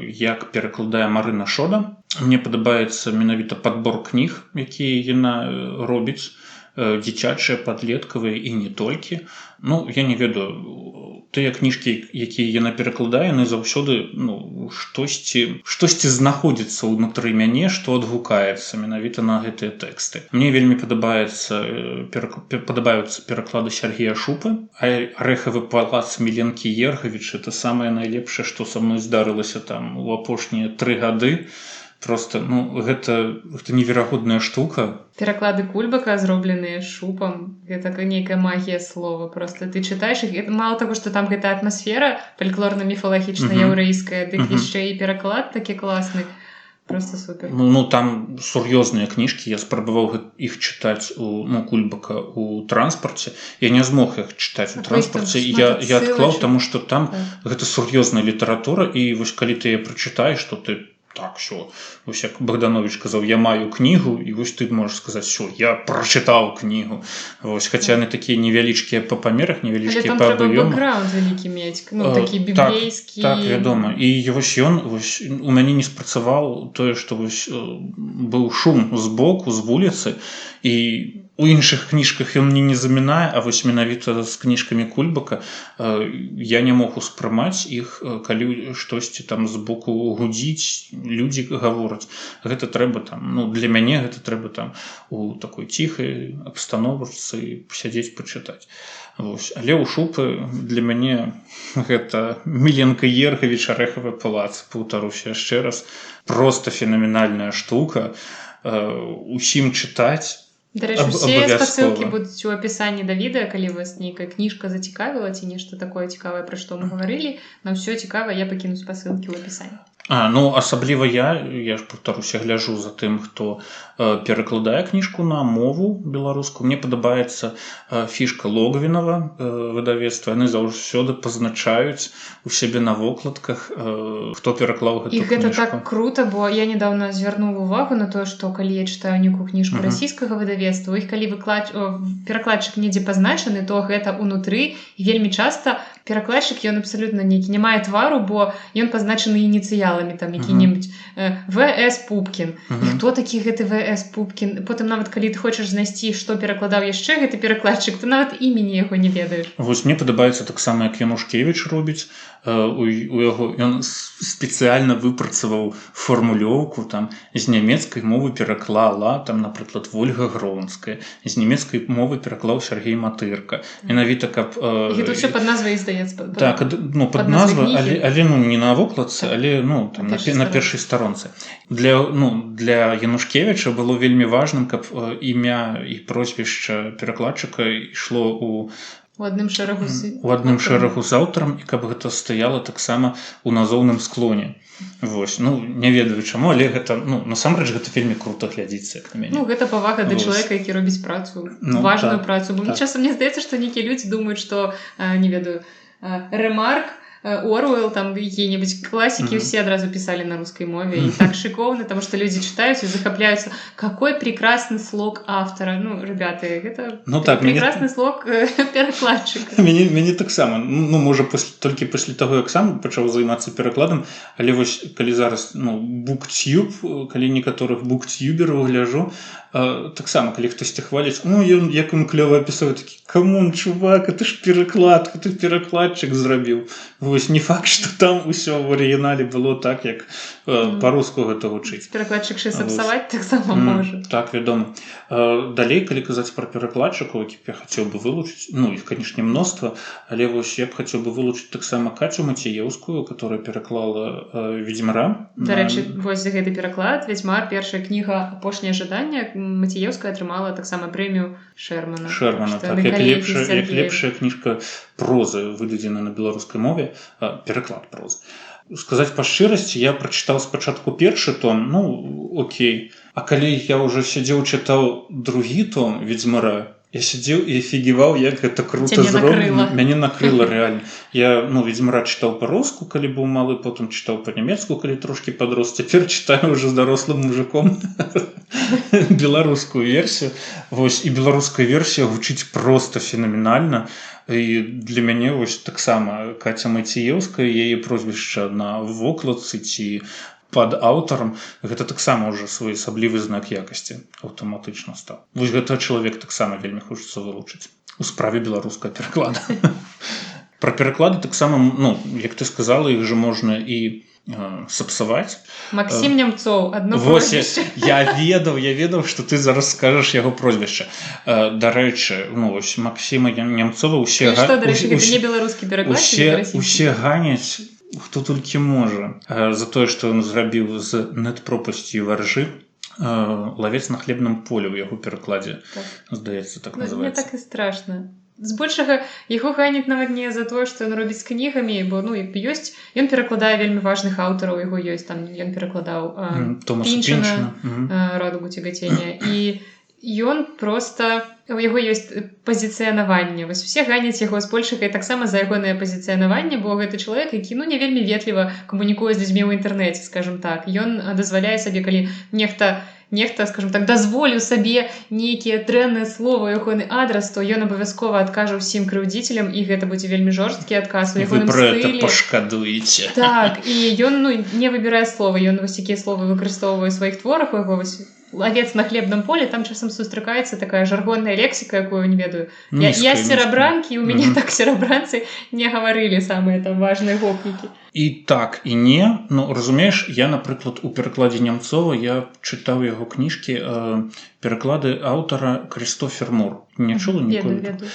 Speaker 2: як перакладае Марына Шода. Мне падабаецца менавіта падбор кніг, якія яна робіць, дзіцячыя, падлеткавыя і не толькі. Я не ведаю, тыя кніжкі, якія яна перакладае, яны заўсёды штосьці знаходзіцца ўнутры мяне, што адгукаецца менавіта на гэтыя тэксты. Мне вельмі падабаюцца пераклады Сергея Шупы. Арэхавы палац Міленкі Ергавіч — это самае найлепшае, што са мной здарылася там у апошнія 3 гады. Просто гэта неверагодная штука.
Speaker 1: Пераклады Кульбака, зробленыя Шупам, гэта нейкая магія слова. Просто ты чытаеш іх, мала таго, што там гэта атмасфера фальклорна-міфалагічная яўрэйская, дык яшчэ і пераклад такі класны. Просто супер.
Speaker 2: Там сур'ёзныя кніжкі, я спрабаваў іх чытаць у Кульбака у транспарце. Я не змог іх чытаць у транспарце. Я адклаў, таму што там гэта сур'ёзная літаратура, і вось калі ты яе прачытаеш, то ты так, що, ось як Богданович казав, я маю книгу, і ось ти можеш сказати, що я прочитав книгу. Ось, хоча вони такі невеличкі по памірах, невеличкі по об'єму. Але там
Speaker 1: треба бекграунд великий мати, такі біблійські.
Speaker 2: Так, відомо. І ось ён, у мене не спрацював тое, що ось був шум з боку, з вулиці, і у іншых кніжках ён мне не замінае, а вось менавіта з кніжкамі Кульбака я не мог успрымаць іх, калі штосьці там з боку гудзіць, людзі гавораць. Гэта трэба там, для мяне гэта трэба там у такой ціхай абстановачцы сядзець пачытаць. Вось. Але ў Шупы для мяне гэта Міленка Ергавіч, Арэхавы палац, паўтаруся яшчэ раз, проста фенаменальная штука. Усім чытаць.
Speaker 1: Дарэчы, усе спасылкі будуць у апісанні да відэа, калі вас нейкая кніжка зацікавіла ці нешта такое цікавае, пра што мы гаварылі, на ўсё цікавае я пакіну спасылкі ў апісанні.
Speaker 2: Асабліва я ж паўтаруся, гляджу за тым, хто перакладае кніжку на мову беларускую. Мне падабаецца фішка Логвінава выдавецтва. Яны заўсёды пазначаюць у сябе на вокладках, хто пераклаў гэту кніжку.
Speaker 1: І гэта так крута, бо я недавно звярнуў увагу на тое, што калі я чытаю нейкую кніжку расійскага выдавецтва, іх калі перакладчык недзе пазначаны, то гэта ўнутры, і вельмі часта перакладчык, ён абсалютна нейкі не мае твару, бо ён пазначаны ініцыяламі, там які-небудзь В.С. Пупкін. І хто такі гэты В.С. Пупкін? Потым нават калі ты хочаш знайсці, што перакладаў яшчэ гэты перакладчык, ты нават імені яго не ведаеш.
Speaker 2: Вось мне падабаецца таксама, як Янушкевіч робіць. У яго ён спецыяльна выпрацаваў формулёўку там з нямецкай мовы пераклала, там, напрыклад, Вольга Гронская, з нямецкай мовы пераклаў Сергей Матырка. Менавіта каб
Speaker 1: і гэта ўсё пад назвай здаецца.
Speaker 2: Так, пад назвай, але не на вокладцы, але там на першай старонцы. Для Янушкевіча было вельмі важным, каб імя і прозвішча перакладчыка ішло у адным шэрагу з аўтарам, і каб гэта стаяла таксама у назоўным склоне. Вось, не ведаю чаму, але гэта, насамрэч гэта вельмі крута глядзіцца, як на мяне.
Speaker 1: Гэта павага да чалавека, які робіць працу, важную працу. Бо часам мне здаецца, што нейкія людзі думаюць, што, не ведаю, Ремарк, Оруэлл, там какие-нибудь классики все одразу писали на русской мове, и так шиковно, потому что люди читают и захопляются. Какой прекрасный слог автора. Ребята, это прекрасный слог перакладчика.
Speaker 2: Мяне таксама, можа, толькі пасля таго, як сам пачаў займацца перакладам, але вось, калі зараз, буктюб, калі некаторых буктюбераў гляджу, таксама, калі хтосьці хваліць, ён як ім клёва апісаў, такі, камон, чувак, это ж пераклад, ты перакладчык зрабіў. Вось, не факт, што там усё в арыгінале было так, як па-руску гэта гучыць.
Speaker 1: Перакладчык шэс абсаваць таксама можа.
Speaker 2: Так, вядома. Далей, калі казаць пра перакладчыкаў, якіх я хацеў бы вылучыць, іх, канешне, мноства, але вось я б хацеў бы вылучыць таксама Кацю Мацееўскую, которая пераклала «Ведзьмара».
Speaker 1: Дарэчы, вось за гэты пераклад «Ведзьмар», першая кніга «Апошняе жаданне», Мацееўская атрымала таксама прэмію Шэрмана.
Speaker 2: Так, як лепшая кніжка прозы, выдадзена на беларускай мове, пераклад прозы. Сказаць па шчырасці, я прачытаў спачатку першы том, окей. А калі я ўжо сядзеў чытаў другі том «Ведзьмара», я сядзеў і афігеваў, як гэта крута зроблена. Мяне накрыла рэальна. Я, «Ведзьмара» чытаў па-руску, калі быў малы, потым чытаў па-нямецку, калі трошкі падрос. Цяпер чытаю ўжо з дарослым мужиком беларускую версію. Вось, і беларуская версія гучыць проста фенаменальна. І для мяне вось таксама Каця Мацееўская, яе прозвішча на вокладцы ці пад аўтарам, гэта таксама ўжо своеасаблівы знак якасці аўтаматычна стаў. Вось гэта чалавек таксама вельмі хочацца вылучыць у справе беларускага пераклада. Пра пераклады таксама, ну, як ты сказала, іх жа можна і сапсаваць.
Speaker 1: Максім Нямцоў, адно
Speaker 2: прозвішча. Я ведаў, што ты зараз скажаш яго прозвішча. Дарэчы, ну, вось Максіма Нямцова ўсе ганяць, хто толькі можа, за тое, што ён зрабіў з «Нет-пропасцю варжы». «Лавец на хлебным полі» ў яго перакладзе, здаецца, так называецца.
Speaker 1: Мне так і страшна. Збольшага яго ганяць нават не за тое, што ён робіць з кнігамі, бо ну як ёсць, ён перакладае вельмі важных аўтараў, яго ёсць там, ён перакладаў Пінчана, «Радугу цягацення», і ён проста, у яго ёсць пазіцыянаванне. Вось усе ганяць яго збольшага і таксама за ягонае пазіцыянаванне, бо гэты чалавек, які ну не вельмі ветліва камунікуе з людзьмі ў інтэрнэце, скажам так. Ён дазваляе сабе, калі нехта, скажем так, дазволіў сабе нейкія дрэнныя словы ў ягоны адрас, то ён абавязкова адкажа ўсім крыўдзіцелям, і гэта будзе вельмі жорсткі адказ у ягоным стылі.
Speaker 2: Вы пра гэта пашкадуеце.
Speaker 1: Так, і ён ну, не выбірае словы, ён вось якія словы выкарыстоўвае ў сваіх творах, у яго вось «Лавец на хлебном поле», там часам сустракаецца такая жаргонная лексіка, якую не ведаю. Я з серабранкі, у мяне так серабранцы не гаварылі самыя там важныя гопнікі.
Speaker 2: І так, і не. Ну, разумееш, я, напрыклад, у перакладзе Нямцова, я чытаў яго кніжкі, пераклады аўтара Крыстофер Мур. Не чула ніколі?
Speaker 1: Ведаю.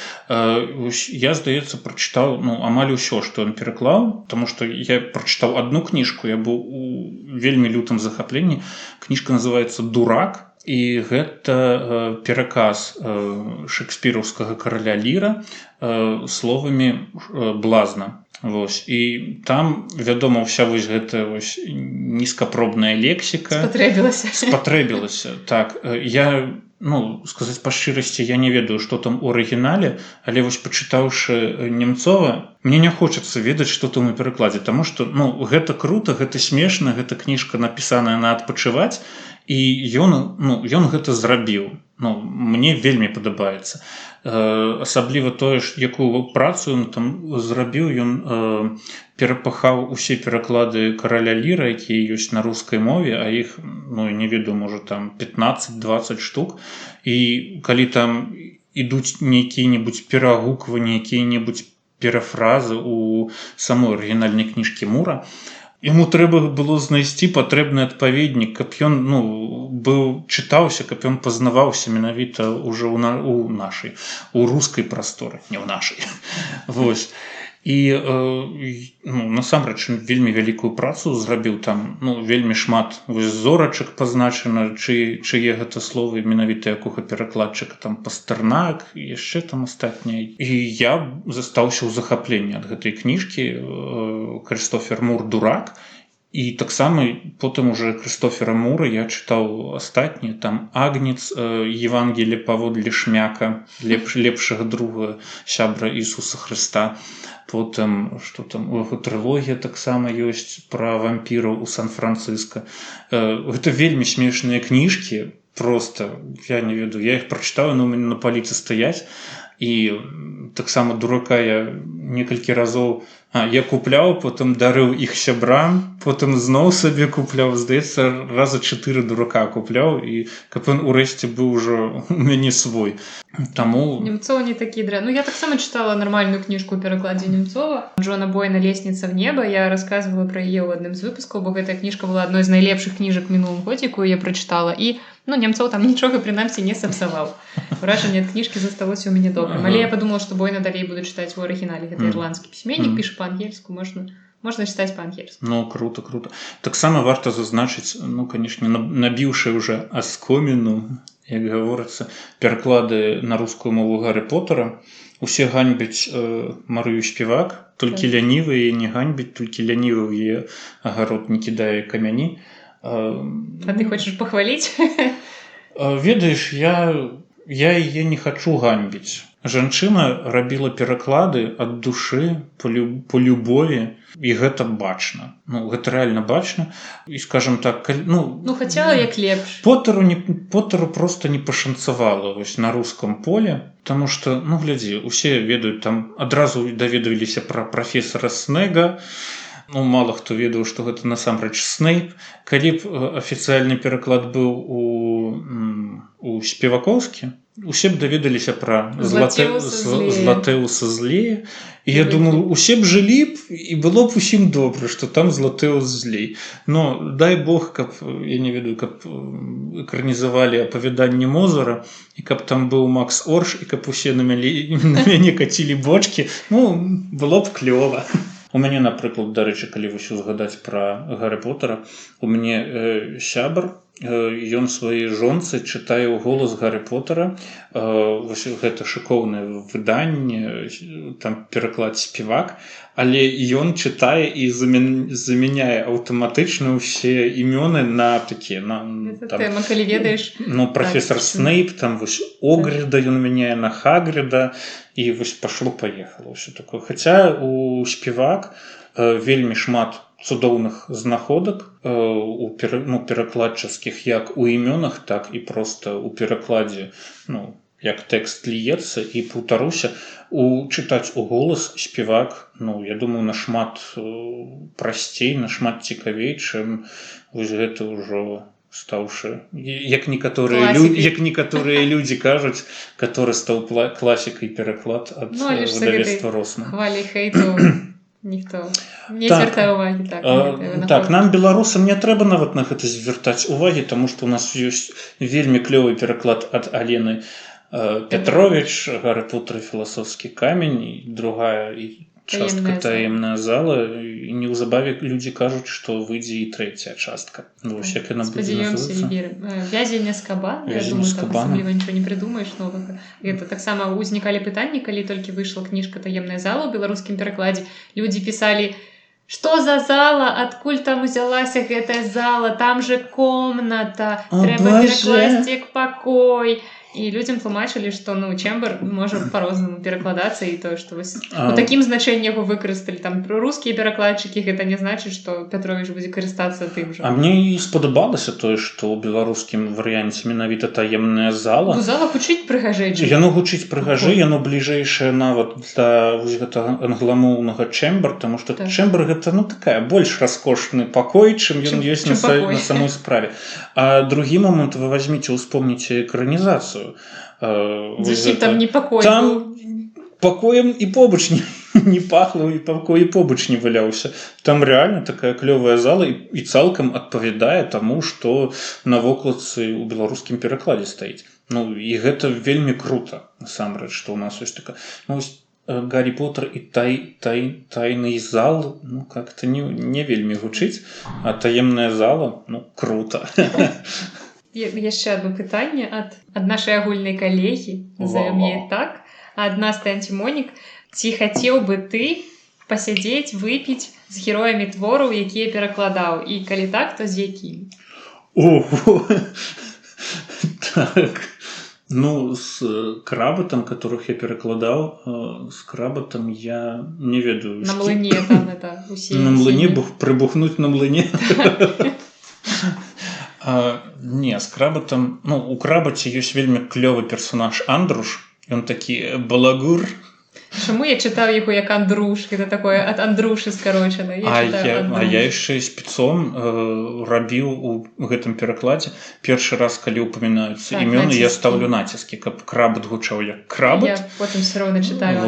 Speaker 2: Я, здаецца, прачытаў ну, амаль усё, што ён пераклаў, таму што я прачытаў адну кніжку, я быў у вельмі лютым захапленні. Кніжка называецца «Дурак», і гэта пераказ шекспіраўскага караля Ліра словамі блазна. Вось. І там, вядома, ўся вось гэта вось нізкапробная лексіка. Спатрэбілася. Так. Я, ну, сказаць па шчырасці, я не ведаю, што там у арыгінале, але вось пачытаўшы Нямцова, мне не хочацца ведаць, што там у перакладзе, таму што, ну, гэта крута, гэта смешна, гэта кніжка напісаная на адпачываць, і ён гэта зрабіў. Ну, мне вельмі падабаецца. Асабліва тое, якую працу ён там зрабіў, ён перапахаў усе пераклады караля Ліра, якія ёсць на рускай мове, а іх, ну, не ведаю, можа там 15-20 штук. І калі там ідуць нейкія-небудзь перагукванні, якія-небудзь перафразы у самой арыгінальнай кніжкі Мура, яму трэба было знайсці патрэбны адпаведнік, каб ён ну, быў чытаўся, каб ён пазнаваўся менавіта ўжо у нашай, у рускай прасторы, не ў нашай. Вось. І ну, насамрэч вельмі вялікую працу зрабіў там, ну, вельмі шмат зорачак пазначана, чые гэта словы, менавіта якога перакладчыка, там Пастэрнак, і яшчэ там астатняе. І я застаўся ў захапленні ад гэтай кніжкі Крыстофер Мур «Дурак». І таксама потым уже Крыстофера Мура я чытаў астатнія, там «Агнец», «Евангелие паводле Шмяка», «Лепшага друга сябра Ісуса Хрыста». Потым, што там, у яго трылогія таксама ёсць пра вампіраў у Сан-Францыска. Гэта вельмі смешныя кніжкі, проста, я не ведаю, я іх прачытаў, яны ў мяне на паліцы стаяць. І таксама «Дурака» я некалькі разоў я купляў, потым дарыў іх сябрам, потым зноў сабе купляў, здаецца, раза 4 «Дурака» купляў, і каб ён урэшце быў ужо у мяне свой. Таму...
Speaker 1: Нямцова не такі дрэнны. Ну, я таксама чытала нармальную кніжку ў перакладзе Нямцова. Джона Бойна «Лестница в небо». Я рассказывала пра яе ў адным з выпускаў, бо гэтая кніжка была адной з найлепшых кніжак мінулым годзе, якую я прачытала. І ну, Нямцоў там нічога, прынамсі, не сапсаваў. Уражанне ад кніжкі засталося ў мяне добрым. Але я падумала, што Бойна далей буду чытаць у арыгінале. Гэта ірландскі пісьменнік, піша па-ангельску, можна чытаць па-ангельску.
Speaker 2: Ну, круто. Таксама варта зазначыць, ну, канешне, набіўшы ўжо аскоміну, як гаворыцца, пераклады на рускую мову Гаррі Поттера. Усе ганьбяць Марыю Співак, толькі лянівыя не ганьбяць, толькі лянівы ў яе агарод не кідае камяні.
Speaker 1: А ты хочаш пахваліць?
Speaker 2: Ведаеш, я яе не хачу ганьбіць. Жанчына рабіла пераклады ад душы, по любові, і гэта бачна. Ну, гэта рэальна бачна. І, скажам так,
Speaker 1: ну хацела як лепш.
Speaker 2: Поттеру просто не пашанцавала вось на рускам поле, таму што, ну, глядзі, усе ведаюць, там адразу даведваліся пра прафесара Снега. Ну, мала хто ведаў, што гэта насамрэч Снейп. Калі б афіцыяльны пераклад быў у у спевакоўскі, усе б даведаліся пра Златэуса злее. І я думаю, усе б жылі б, і было б усім добра, што там Златэус злей. Но дай Бог, каб, я не ведаю, каб экранізавалі апавяданні Мозара, і каб там быў Макс Орш, і каб усе на мяне кацілі бочкі, ну, было б клёва. У мяне, напрыклад, дарэчы, калі вось узгадаць пра Гаррі Поттера, у мяне сябар, ён сваёй жонцы чытае ў голас Гаррі Поттера, вось гэта шыкоўнае выданне, там пераклад спевак, але ён чытае і замяняе аўтаматычна ўсе імёны на такія,
Speaker 1: тэма, калі ведаеш,
Speaker 2: ну, прафесор Снейп, там вось Огріда ён мяняе на Хагріда, і вось пашло-паехало ўсё такое. Хаця у спевак вельмі шмат цудоўных знаходак у перакладчыцкіх як у імёнах, так і проста у перакладзе, ну, як тэкст ліецца. І паўтаруся, чытаць у голас спевак, ну, я думаю, нашмат прасцей, нашмат цікавей, чым вось гэта ўжо стаўшы, як некаторыя людзі кажуць, который стаў класікай пераклад ад выдавецтва Росман.
Speaker 1: Хвалі хейту ніхто не звяртае ўвагі.
Speaker 2: Так, нам, беларусам, не трэба нават на гэта звяртаць увагі, таму што ў нас ёсць вельмі клёвы пераклад ад Алены Петрович, Гаррі Поттер і філасофскі камень, і другая частка таемная зала, і неўзабаве людзі кажуць, што выйдзе і трэцяя частка.
Speaker 1: Спадзяёмся і верым. Вязень Азкабана, я думаю, там асабліва нічого не прыдумаеш новага. Гэта таксама ўзнікалі пытанні, калі толькі выйшла кніжка «Таемная зала» ў беларускім перакладзе. Людзі пісалі: «Што за зала? Адкуль там узялася гэтая зала? Там же комната, трэба перакласці як пакой». І людзям тлумачылі, што, ну, Чэмбер можа па-рознаму перакладацца, і тое, што вось у такім значэнні яго выкарысталі там рускія перакладчыкі, гэта не значыць, што Пятровіч будзе карыстацца тым жа.
Speaker 2: А мне і спадабалася тое, што ў беларускім варыянце менавіта таемная зала.
Speaker 1: Ну, зала гучыць прыгажэй.
Speaker 2: Яно гучыць прыгажэй, яно бліжэйшае нават да вось гэтага англамоўнага Чэмбер, таму што Чэмбер гэта, ну, такая больш раскошны пакой, чым ён ёсць на самой справе. А другі момант, вы возьміце, успомніце экранізацыю.
Speaker 1: Зачем там не пакой?
Speaker 2: Там пакоем і побач не пахло, і пакой і побач не валяўся. Там рэальна такая клёвая зала і цалкам адпавядае таму, што на вокладцы ў беларускім перакладзе стаіць. Ну, і гэта вельмі крута, насамрэч, што ў нас ёсць такая. Ну, Гаррі Поттер і тайны зал, ну, как-то не вельмі гучыць, а таемная зала, ну, крута.
Speaker 1: Яшчэ одно пытанне ад нашай агульнай калегі, назовем яе так, ад Насты Антимонік. Ці хацеў бы ты пасядзець, выпіць з героямі твораў, якія перакладаў? І калі так, то з якімі?
Speaker 2: Ого! Так, ну, з Крабатам, которых я перакладаў, з Крабатам я не ведаю.
Speaker 1: На млыне там это усе.
Speaker 2: На млыне, прыбухнуць на млыне. Не, з Крабатам, ну, у Крабаце ёсць вельмі клёвы персонаж Андруш, ён такі балагур.
Speaker 1: Чаму я чытаў яго як Андруш? Гэта такое ад Андруши скарочана.
Speaker 2: Я яшчэ спецом рабіў у гэтым перакладзе. Першы раз, калі ўпамінаюцца імёны, я стаўлю націскі, каб Крабат гучаў як Крабат.
Speaker 1: Я потым все роўна чытаю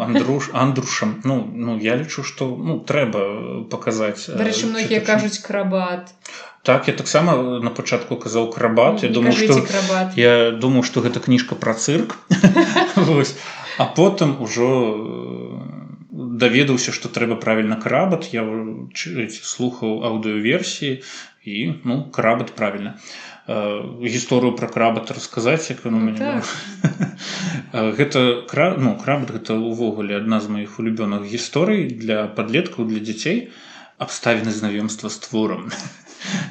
Speaker 1: Андруш.
Speaker 2: Андрушам. Ну, я лічу, што трэба паказаць.
Speaker 1: Дарэчы, многія кажуць Крабат.
Speaker 2: Так, я таксама на пачатку казаў Крабат. Я думаў, што гэта кніжка пра цырк. А потым ужо даведаўся, што трэба правільна Крабат. Я слухаў аўдыёверсіі і, Крабат правільна. Гісторыю пра Крабата расказаць, як ён у мяне. Крабат гэта ўвогуле адна з маіх улюбёных гісторый для падлеткаў, для дзяцей. Абставіны знаёмства з творам.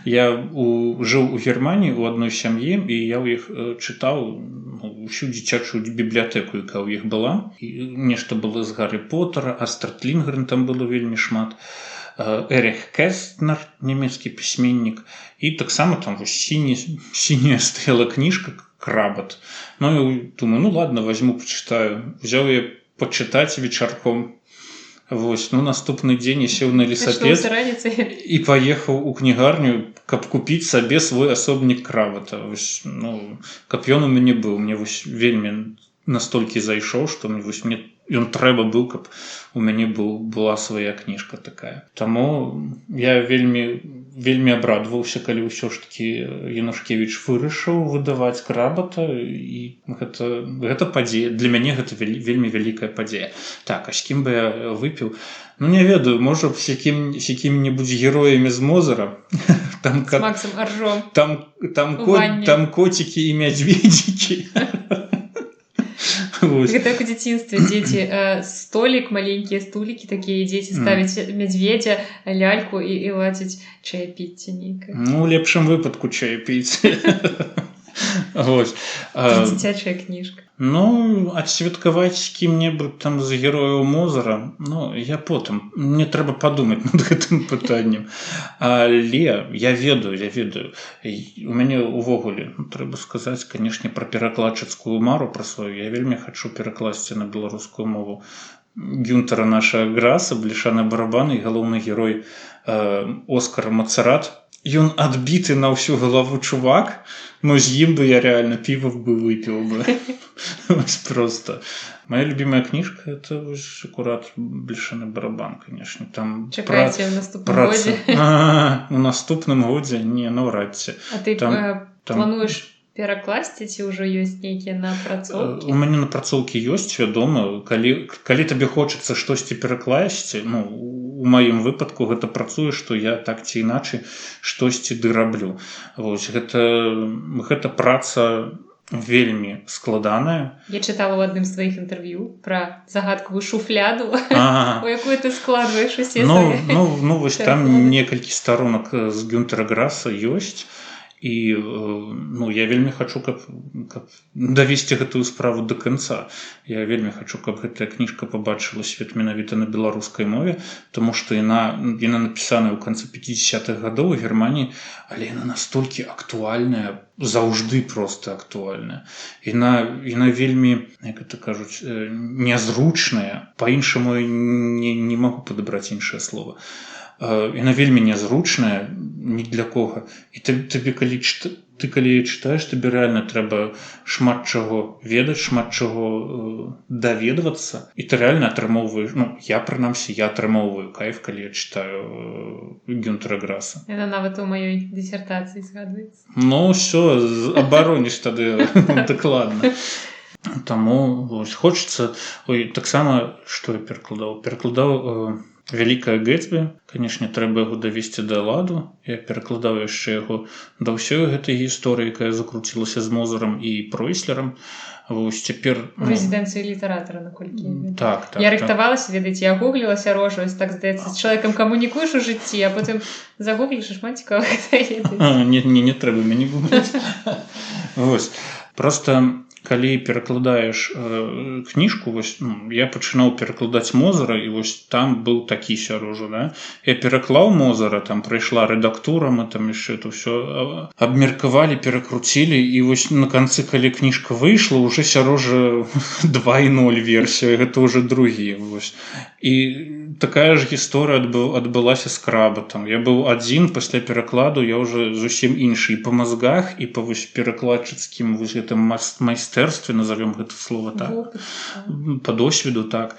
Speaker 2: Я жыў у Германіі у адной сям'і, і я ў іх чытаў усю дзіцячую бібліятэку, якая ў іх была. Нешта было з Гаррі Поттера, Астрад Лінгрен там было вельмі шмат, Эріх Кэстнер, нямецкі пісьменнік, і таксама там сіняя стаяла кніжка Крабат. Ну, я думаю, ладно, возьму, почитаю. Взял я почитать вечарком. Вось, ну наступны дзень я сеў на веласипед і паехаў у кнігарню, каб купіць сабе свой асобнік крабата. Вось, ну, каб ён у мяне быў, мне вось вельмі настолькі зайшоў, што мне ён трэба быў, каб у мяне была свая кніжка такая. Таму я вельмі абрадаваўся, калі ўсё ж такі Янушкевіч вырашыў выдаваць крабата, і гэта падзея. Для мяне гэта вельмі вялікая падзея. Так, а з кім бы я выпіў? Ну, не ведаю, можа б з якімі-небудзь героямі з Мозера.
Speaker 1: З Максом Аржом.
Speaker 2: Там коцікі і мядзведзікі.
Speaker 1: Гэта як у дзяцінстве дзеці столік, маленькія стулікі такія, дзеці ставяць мядзведзя, ляльку і ладзяць чаяпіцце нейкае.
Speaker 2: Ну, у лепшым выпадку чаяпіцце.
Speaker 1: Дзіцячая кніжка.
Speaker 2: Ну, адсвяткаваць з кім-небудзь там з герояў Мозера, ну, я потым. Мне трэба падумаць над гэтым пытаннем. Але я ведаю. У мяне ўвогуле, трэба сказаць, канешне, пра перакладчыцкую мару пра сваю. Я вельмі хачу перакласці на беларускую мову Гюнтера наша Граса, Блішаны барабаны, і галоўны герой Оскар Мацарат. Ён адбіты на ўсю галаву чувак, но з ім бы я реально піва бы выпіў бы. Просто. Моя любимая кніжка — это акурат Блішаны барабан, конечно.
Speaker 1: Чакайце ў наступным годзе.
Speaker 2: У наступным годзе? Не, наўрад ці.
Speaker 1: А ты плануеш перакласці, ці ўжо ёсць нейкія напрацоўкі?
Speaker 2: У мяне напрацоўкі ёсць, вядома. Калі табе хочацца штосьці перакласці, ну, у маім выпадку гэта працуе, што я так ці іначай штосьці ды раблю. Вось, гэта праца вельмі складаная.
Speaker 1: Я чытала ў адным з тваіх інтэрв'ю пра загадкавую шуфляду, у якую ты складваеш усе свае.
Speaker 2: Ну, вось там некалькі старонак з Гюнтера Граса ёсць. І ну, я вельмі хачу, каб давесці гэтую справу да канца. Я вельмі хачу, каб гэтая кніжка пабачыла свет менавіта на беларускай мове, таму што яна напісаная ў канцы 50-х гадоў у Германіі, але яна настолькі актуальная, заўжды проста актуальная. Яна вельмі, як это кажуць, нязручная, па-іншаму не магу падабраць іншае слова. Яна вельмі нязручная ні для кого. І табе, калі чытаеш, табе рэальна трэба шмат чаго ведаць, шмат чаго даведвацца. І ты рэальна атрымоўваеш, ну, я атрымоўваю кайф, калі я чытаю Гюнтера Граса.
Speaker 1: Яна нават у маёй дысертацыі згадваецца.
Speaker 2: Ну, ўсё, абароніш тады дакладна. Таму хочацца... Таксама, што я перакладаў Вялікае Гэтсбі. Канешне, трэба яго давесці да ладу. Я перакладаў яшчэ яго да ўсёй гэтай гісторыі, якая закруцілася з Мозерам і Пройслерам. Вось цяпер...
Speaker 1: У рэзідэнцыі літаратара, наколькі я ведаю.
Speaker 2: Так.
Speaker 1: Я рыхтавалася, ведаеце, я гуглілася рожу, так здаецца, з чалавекам камунікуеш у жыцці, а потым загугліш, і шмат цікавага ведаеце.
Speaker 2: Не трэба мяне гугліць. Вось. Проста... Калі перакладаеш кніжку, вось, я пачынаў перакладаць Мозера, і вось там быў такі сярожа, да? Я пераклаў Мозера, там прайшла рэдактура, мы там яшчэ это ўсё абмеркавалі, перакруцілі, і вось на канцы, калі кніжка выйшла, уже сярожа 2.0 версія, гэта ўжо другі, вось. І такая ж гісторыя адбылася з крабатам. Я быў адзін, пасля перакладу я ўжо зусім іншы і па мазгах, і па вось перакладчыцкім вось гэтым майстэрстве, назовем гэта слова так, па досведу так.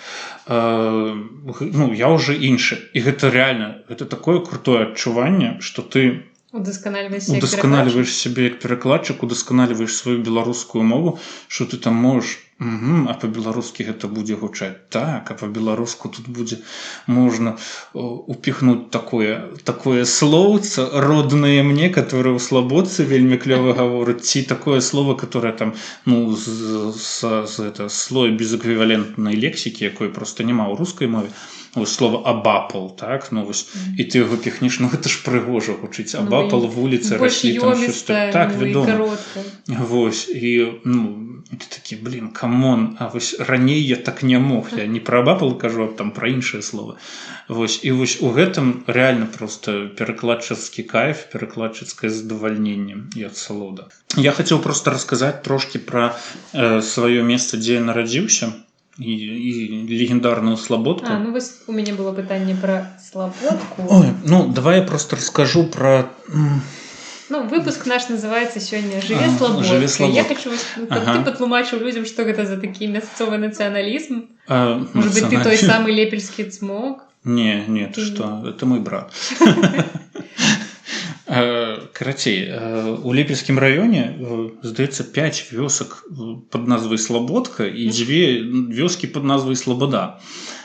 Speaker 2: Ну, я ўжо іншы. І гэта рэальна, гэта такое крутое адчуванне, што ты удасканаліваеш сябе як перакладчык, удасканаліваеш сваю беларускую мову, што ты там можаш, а па-беларускі гэта будзе гучаць так, а па-беларуску тут будзе можна упіхнуць такое словца роднае мне, которое ў слабодцы вельмі клёва гаворыць, ці такое слово, которое там, ну, слой безэквівалентнай лексікі, якой проста няма ў рускай мове. Слово «абапал», так? Ну, вось, і ты яго піхнеш, ну, гэта ж прыгожа гучыць. «Абапал», вуліцы, раслі, там
Speaker 1: ёмістая,
Speaker 2: так, вядома.
Speaker 1: Каротка.
Speaker 2: Вось, і, ну, ты такі, камон, а вось раней я так не мог. Я не пра «абапал» кажу, а там пра іншае слова. Вось, і вось у гэтым рэальна проста перакладчыцкі кайф, перакладчыцкае задавальненне і асалода. Я хацеў проста расказаць трошкі пра сваё месца, дзе я нарадзіўся. і легендарную Слабодку.
Speaker 1: Ну вось у мяне было пытанне пра Слабодку.
Speaker 2: Ой, давай я просто раскажу про...
Speaker 1: Выпуск наш называется сёння «Жыве Слабодка».
Speaker 2: «Жыве Слабодка».
Speaker 1: Я хочу, каб ты патлумачыў людзям, што гэта за такі мясцовы нацыяналізм. Может быть, ты той самы лепельскі цмок?
Speaker 2: Не, ты што, это мой брат. Карацей, у Лепельскім раёне, здаецца, 5 вёсак пад назвай Слабодка і 2 вёскі пад назвай Слабода.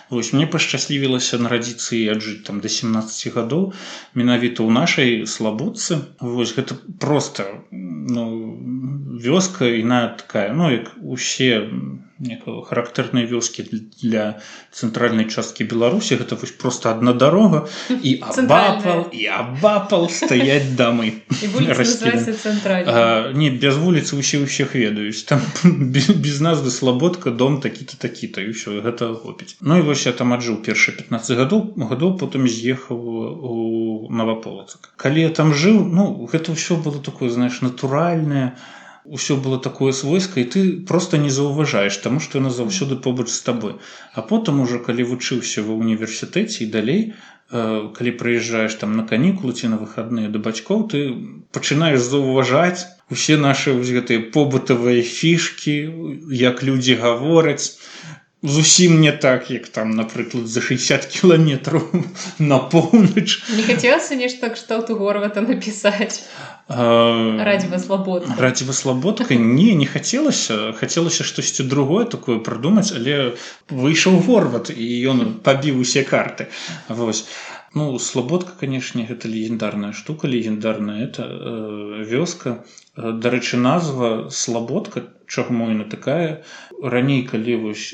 Speaker 2: Вось, мне пашчаслівілася нарадзіцца і аджыць там да 17 гадоў менавіта ў нашай Слабодцы. Вось, гэта проста вёска, іна такая, як усе характэрныя вёскі для цэнтральнай часткі Беларусі, гэта вось проста адна дарога і абапал стаяць дамы.
Speaker 1: І вуліца называецца цэнтральная.
Speaker 2: Не, без вуліцы ўсіх ведаюць. Там без назвы Слабодка, дом такі-то, такі-то, і ўсё, гэта хопіць. І вось я там аджыў першыя 15 гадоў, потым з'ехаў у Новаполацак. Калі я там жыў, гэта ўсё было такое, знаеш, натуральнае, усё было такое свойскае, і ты просто не заўважаеш, таму што яно заўсёды побач з табой. А потым ужо, калі вучыўся ва ўніверсітэце і далей, калі прыязджаеш там на канікулы ці на выхадныя да бацькоў, ты пачынаеш заўважаць усе нашы гэтыя побытавыя фішкі, як людзі гавораць, зусім не так, як там, напрыклад, за 60 кіламетраў на поўнач.
Speaker 1: Не хацелася нешта кшталту Горвата напісаць? Радзіва Слабодка.
Speaker 2: Радзіва Слабодка? Не хацелася. Хацелася штосьці другое такое прыдумаць, але выйшаў Горват, і ён пабіў усе карты. Вось. Слабодка, канешне, гэта легендарная штука, легендарная это вёска. Дарэчы, назва Слабодка, чаму яна такая? Раней, калі вось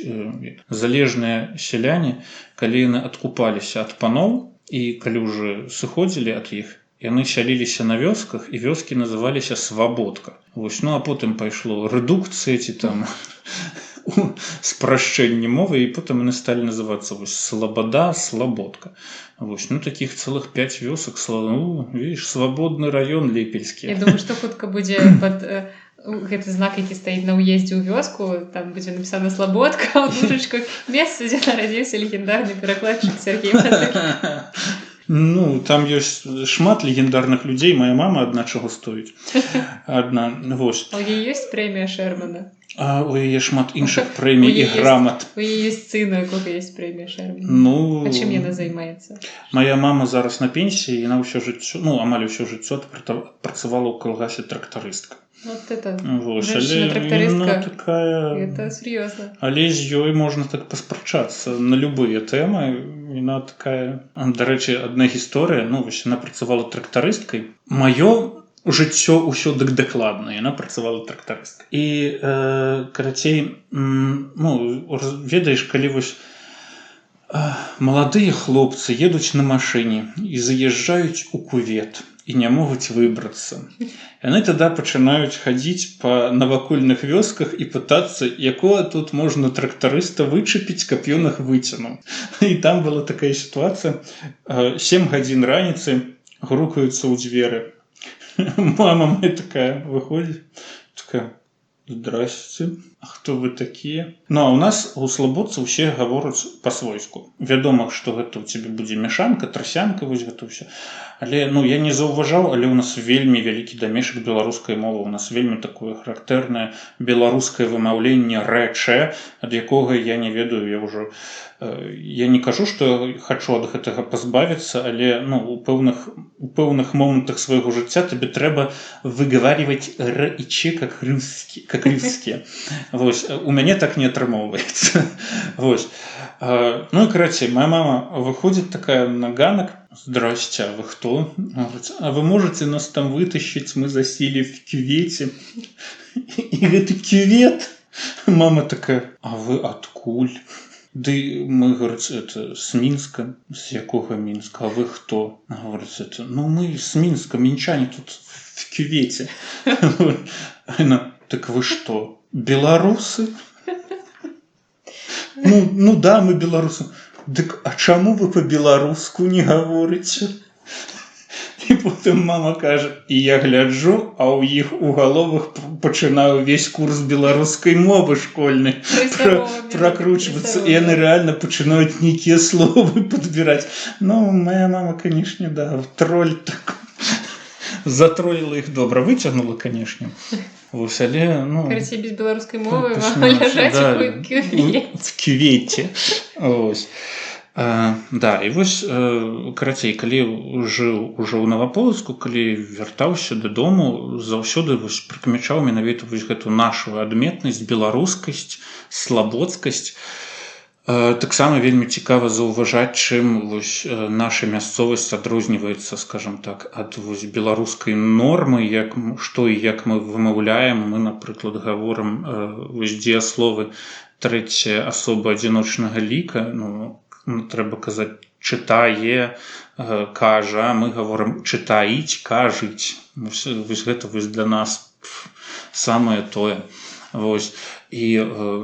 Speaker 2: залежныя сяляне, калі яны адкупаліся ад паноў, і калі ўжо сыходзілі ад іх, яны сяліліся на вёсках, і вёскі называліся Свабодка. Вось, а потым пайшло рэдукцыя ці там спрашчэнне мовы, і потым яны сталі называцца вось Слабода, Слабодка. Вось, такіх цэлых 5 вёсак, видишь, свабодны раён Лепельскі.
Speaker 1: Я думаю, што хутка будзе пад гэты знак, які стаіць на ўездзе ў вёску, там будзе напісана Слабодка, а ў дужачках месца, дзе нарадзіўся легендарны перакладчык Сергей Мазык.
Speaker 2: Там ёсць шмат легендарных людзей, моя мама адна чаго стоіць. Адна, вось.
Speaker 1: А ў яе ёсць прэмія Шэрмана?
Speaker 2: А у яе шмат іншых прэмій і грамат.
Speaker 1: У яе ёсць сын, у якога ёсць прэмія Шэрмана. А чым яна займаецца?
Speaker 2: Моя мама зараз на пенсіі, яна ўсё жыццё, амаль усё жыццё працавала ў калгасе трактарыстка.
Speaker 1: Вот это,
Speaker 2: женщина-трактористка,
Speaker 1: это серьезно.
Speaker 2: Але з ёй можна так паспрачацца на любыя тэмы. Яна такая... Дарэчы, адна гісторыя, вось яна працавала трактарысткай. Маё жыццё ўсё дакладна, яна працавала трактарысткай. І, карацей, ведаеш, калі вось маладыя хлопцы едуць на машыне і заязджаюць у кувет, і не могуць выбрацца. Яны тада пачынаюць хадзіць па навакольных вёсках і пытацца, якога тут можна трактарыста вычапіць, каб ён іх выцянуў. І там была такая сітуацыя. 7 гадзін раніцы грукаюцца ў дзверы. Мама моя такая выходзіць, такая: «Здрасце, а хто вы такія?» А у нас у Слабодцы ўсе гавораць па-свойску. Вядома, што гэта ў цябе будзе мяшанка, трасянка, вось гэта ўсё. Але, я не заўважаў, але ў нас вельмі вялікі дамешак беларускай мовы. У нас вельмі такое характэрнае беларускае вымаўленне «рэчэ», ад якога я не ведаю, я не кажу, што хачу ад гэтага пазбавіцца, але у пэўных момантах свайго жыцця табе трэба выгаваріваць «р» і «ч» как рускія. Вось, у мяне так не атрымоўваецца. Вось. І, карацей, моя мама выходзіць такая на ганак: «Здрасце, а вы хто?» «А вы можете нас там вытащить? Мы засели в кювете». И гэты кювет. Мама такая: «А вы адкуль?» «Ды мы, говорит, это с Минска». «С якога Минска? А вы кто?» Говорит, это: «Мы с Минска, минчане тут в кювете». Она: «Так вы что, белорусы?» Да, мы белорусы». «Дык, а чаму вы по-беларуску не гаворыце?» І потым мама кажа, і я гляджу, а ў іх у галовах пачынаю ўвесь курс беларускай мовы школьнай пракручвацца. І яны рэальна пачынаюць нейкія словы падбіраць. Ну, моя мама, канешне, да, троль так. Затроліла іх добра, выцягнула, канешне. Вось, але, ну...
Speaker 1: Карацей, без беларускай мовы вам ляжаць у кювеце.
Speaker 2: В кювеце. Вось. Да, і вось, карацей, калі жыў ужо ў Наваполацку, калі вяртаўся дадому, заўсёды прыкмячаў менавіта гэту нашу адметнасць, беларускасць, слабодскасць. Таксама вельмі цікава заўважаць, чым наша мясцовасць адрозніваецца, скажам так, ад беларускай нормы, што і як мы вымаўляем. Мы, напрыклад, гаворым дзеясловы трэцяя асоба адзіночнага ліка, трэба казаць чытае, кажа, мы гаворым чытаіць, кажыць. Вось гэта для нас самае тое. І,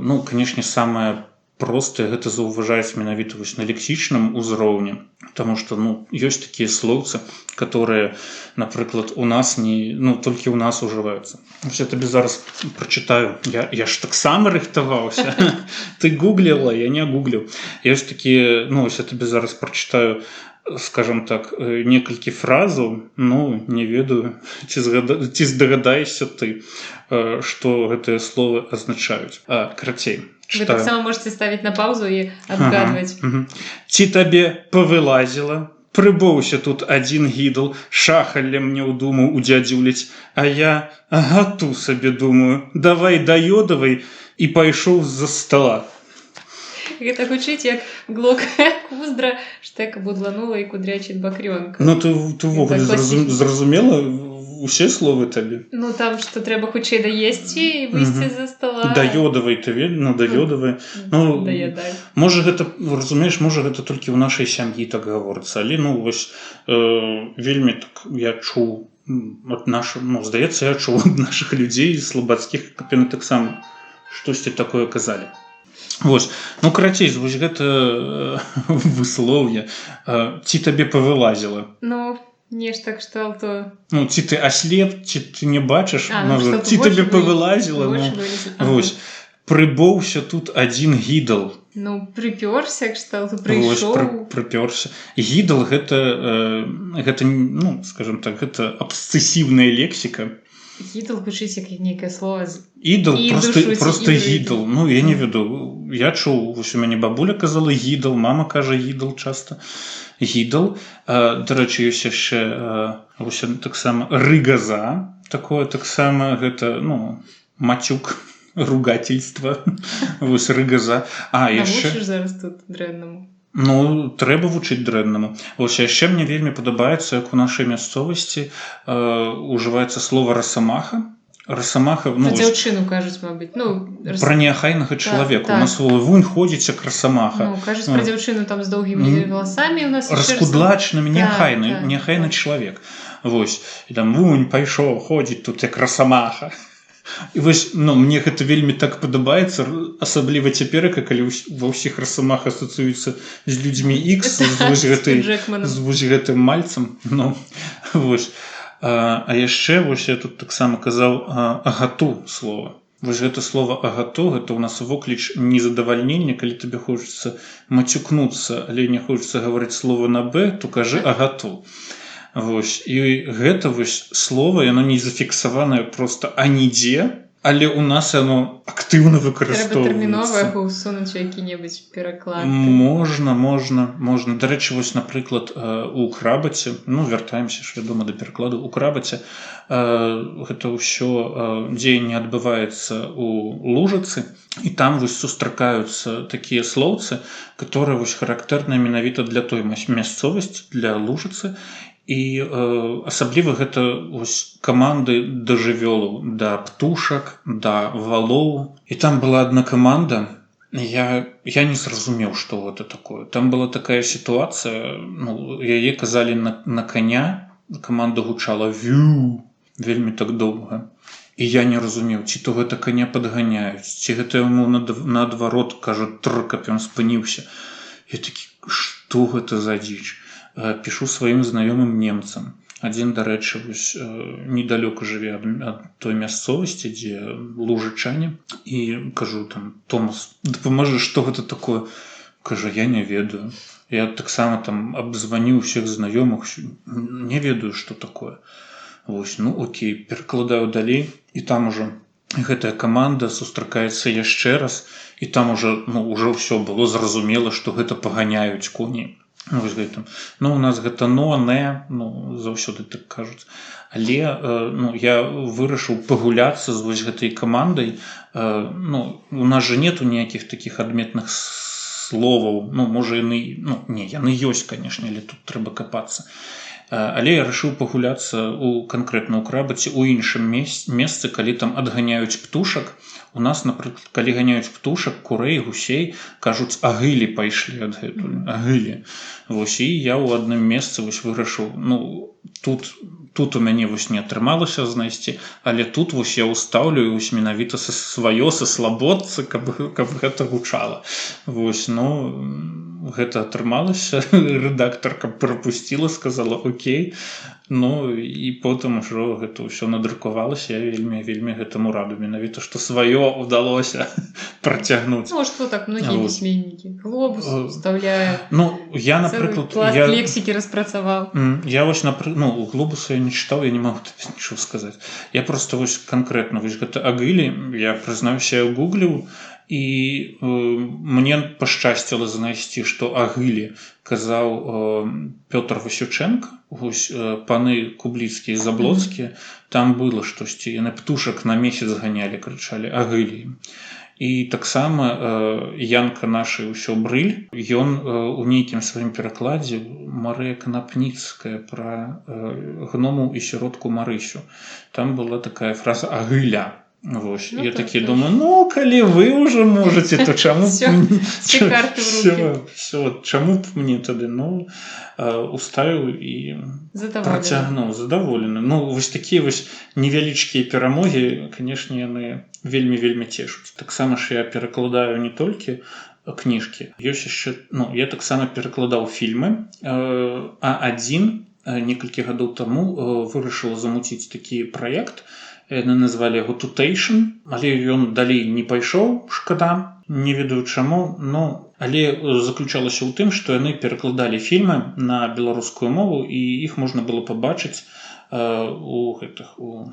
Speaker 2: ну, канешне, самае простае гэта заўважаць менавіта на лексічным узроўні, таму што, ну, ёсць такія слоўцы, которые, напрыклад, у нас не, ну, толькі ў нас ужываюцца. Я табе зараз прачытаю, я ж таксама рыхтаваўся. Ты гугліла, я не гугліў. Ёсць такія, ну, я табе зараз прачытаю, скажам так, некалькі фразаў, ну, не ведаю, ці здагадаешся ты, што гэтыя словы азначаюць. Карацей,
Speaker 1: вы таксама можете ставіць на паузу і адгадваць.
Speaker 2: Ці табе павылазіла, прыбоўся тут адзін гідл, шахалля мне ў думу удзядзюляць, а я гату сабе думаю, давай даёдавай, і пайшоў з-за стола.
Speaker 1: Гэта гучыць як глокая куздра, штэка будланула і кудрячіт бакрёнка.
Speaker 2: Ну, ты ўвогуле зразумела усе словы табе?
Speaker 1: Ну, там, што трэба хутчэй даесці і выйсці з-за стола.
Speaker 2: Даёдавай, ты ведна, даёдавай. Ну, можа гэта, разумееш, можа гэта толькі ў нашай сям'і так гаворыцца, але, ну, вось, вельмі так я чуў ад нашых, ну, здаецца, я чуў ад нашых людзей слабадскіх, каб яны таксама штосьці такое казалі. Вось, ну, карацей, вось гэта выслоўе. Ці табе павылазіла?
Speaker 1: Ну, нешта кшталту.
Speaker 2: Ну, ці ты аслеп, ці ты не бачыш, ці табе павылазіла. Вось, прыбоўся тут адзін гідал.
Speaker 1: Ну, прыпёрся, кшталту, прыйшоў.
Speaker 2: Вось, прыпёрся. Гідал гэта, ну, скажам так, гэта абсцэсіўная лексіка.
Speaker 1: Гідал гучыць як нейкае слова.
Speaker 2: Ідал, просто гідал. Ну, я не веду. Я чуў, вось у мяне бабуля казала гідал, мама кажа гідал часта. Гідал. Дарэчы, ёсць яшчэ вось таксама рыгаза. Такое таксама гэта, ну, мацюк, ругательства. Вось рыгаза.
Speaker 1: Навучыш зараз тут дрэннаму?
Speaker 2: Ну, трэба вучыць дрэннаму. Вось яшчэ мне вельмі падабаецца, як у нашай мясцовасці ужываецца слова расамаха. Расамаха, ну,
Speaker 1: пра дзяўчыну кажуць, мабыць. Ну,
Speaker 2: пра неахайнага чалавека. У нас вунь ходзіць як расамаха.
Speaker 1: Ну, кажуць пра дзяўчыну там з доўгімі валасамі у нас.
Speaker 2: Раскудлачнымі, неахайны чалавек. Вось. І там вунь пайшоў, ходзіць тут як расамаха. І вось, ну, мне гэта вельмі так падабаецца, асабліва цяперака, калі ва ўсіх расамах асацыююцца з людзьмі Ікс, з вось гэтым мальцам. Ну, вось. А яшчэ, вось я тут таксама казаў агату слова. Вось гэта слова агату, гэта ў нас вокліч незадавальнення, калі табе хочацца мацюкнуцца, але не хочацца гаварыць слова на Б, то кажы агату. Вось, і гэта вось слова, яно не зафіксаванае проста анідзе, але ў нас яно актыўна выкарыстоўваецца.
Speaker 1: Трэба тэрмінова яго ўсунуць у які-небудзь пераклад.
Speaker 2: Можна. Дарэчы, вось, напрыклад, у Крабаце, ну, вяртаемся ж, вядома, да перакладу, у Крабаце гэта ўсё дзеянне адбываецца у Лужыцы, і там вось сустракаюцца такія слоўцы, которые вось характэрныя менавіта для той мясцовасці, для Лужыцы. І асабліва гэта вось каманды да жывёлаў, да птушак, да валоў. І там была адна каманда, я не зразумеў, што гэта такое. Там была такая сітуацыя, ну, яе казалі на коня, каманда гучала вю, вельмі так доўга. І я не разумеў, ці то гэта коня падганяюць, ці гэта яму наадварот кажуць тр, каб ён спыніўся. Я такі, што гэта за дзіч? Пішу сваім знаёмым немцам. адзін, дарэчы, недалёка жыве ад той мясцовасці, дзе лужычане, і кажу там: Томас, дапаможы, што гэта такое? Кажа: я не ведаю. Я таксама там абзваніў усіх знаёмых, не ведаю, што такое. Ну окей, перакладаю далей, і там ужо гэтая каманда сустракаецца яшчэ раз, і там ужо ўсё было зразумела, што гэта паганяюць коней. У нас гэта заўсёды так кажуць. Але я вырашыў пагуляцца з гэтай камандай. У нас жа нету ніякіх такіх адметных словаў. Можа, яны ёсць, канешне, але тут трэба капацца. Але я рашыў пагуляцца канкрэтна ў Крабаці у іншым месцы, калі там адганяюць птушак. У нас, напрыклад, калі ганяюць птушак, курэй, гусей, кажуць: агылі пайшлі адгэтуль, агылі. І я ў адным месцы вырашыў, тут у мяне не атрымалася знайсці, але тут я ўстаўлю менавіта сваё, са слабодцы, каб гэта гучала. Гэта атрымалася, рэдактарка прапусціла, сказала окей. І потым ужо гэта ўсё надрукавалася. Я вельмі гэтаму рады, менавіта, што сваё ўдалося працягнуць.
Speaker 1: Што так многія пісьменнікі. Глобус уставляе.
Speaker 2: Я, напрыклад,
Speaker 1: пласт лексікі распрацаваў.
Speaker 2: Я Глобуса я не чытаў, я не магу нічого сказаць. Я проста канкрэтна гэта агылі, я прызнаюся, я гугліў, і мне пашчасціла знайсці, што агылі казаў Пётр Васючэнка, паны Кубліцкія і Заблоцкія. Там было штосьці, яны птушак на месяц ганялі, крычалі агылі. І таксама Янка наша ўсё брыль, ён у нейкім сваім перакладзе, Марыя Канапніцкая, пра гному і сіротку Марысю. Там была такая фраза агыля. Я такі думаю, калі вы ўжо можаце, то чаму чаму б мне тады уставіў і працягнуў задаволены. Такія невялічкія перамогі, канешне, яны вельмі цешуць. Таксама ж я перакладаю не толькі кніжкі, ёсць яшчэ, я таксама перакладаў фільмы, а адзін некалькі гадоў таму вырашыла замуціць такі праект. Яны назвалі яго «Тутейшн», але ён далей не пайшоў, шкада, не ведаю чаму, але заключалася ў тым, што яны перакладалі фільмы на беларускую мову, і іх можна было пабачыць у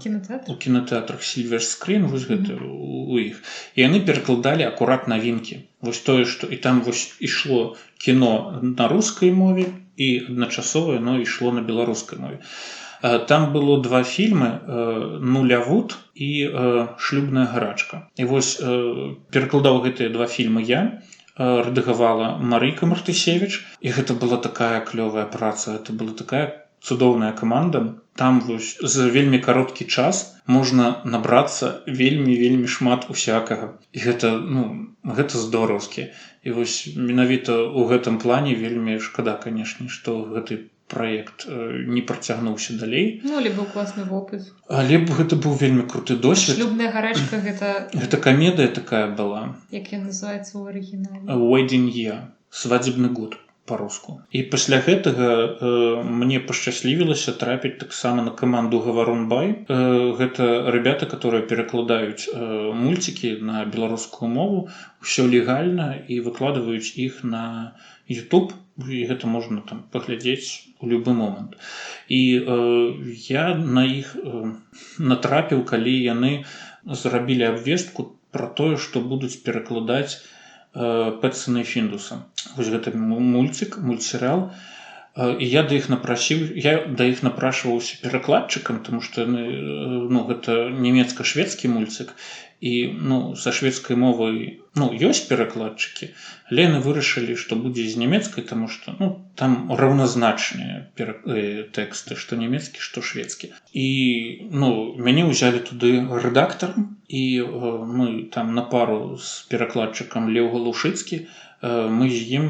Speaker 2: кінатэатрах Silver Screen, у іх. І яны перакладалі акурат навінкі. Тое, што і там ішло кіно на рускай мове, і адначасова яно ішло на беларускай мове. Там было два фільмы «Нулявуд» і «Шлюбная гарачка». І перакладаў гэтыя два фільмы я, рэдагавала Марыйка Мартысевіч, і гэта была такая клёвая праца, гэта была такая цудоўная каманда. Там за вельмі кароткі час можна набрацца вельмі шмат усякага. І гэта здораўскі. І менавіта ў гэтым плане вельмі шкада, канешне, што гэты праект не працягнуўся далей.
Speaker 1: Але быў класны вопыт.
Speaker 2: Але гэта быў вельмі круты досвед.
Speaker 1: «Шлюбная гарачка» гэта...
Speaker 2: Гэта камедыя такая была.
Speaker 1: Як ён называецца ў арыгінале?
Speaker 2: «Wedding Year», «Свадзебны год» па-руску. І пасля гэтага мне пашчаслівілася трапіць таксама на каманду «Гаварон Бай». Гэта ребята, которые перакладаюць мульцікі на беларускую мову, ўсё легальна, і выкладваюць іх на YouTube, і гэта можна там паглядзець у любы момант. І я на іх натрапіў, калі яны зрабілі абвестку пра тое, што будуць перакладаць Пэтсона і Фіндуса. Гэта мультсерыял. І я да іх напрашваўся перакладчыкам, таму што гэта нямецка-шведскі мульцік, і са шведскай мовай ёсць перакладчыкі, але яны вырашылі, што будзе з нямецкай, таму што там раўназначныя тэксты, што нямецкі, што шведскі. І мяне ўзялі туды рэдактарам, і мы там на пару з перакладчыкам Леў Галушыцкі, мы з ім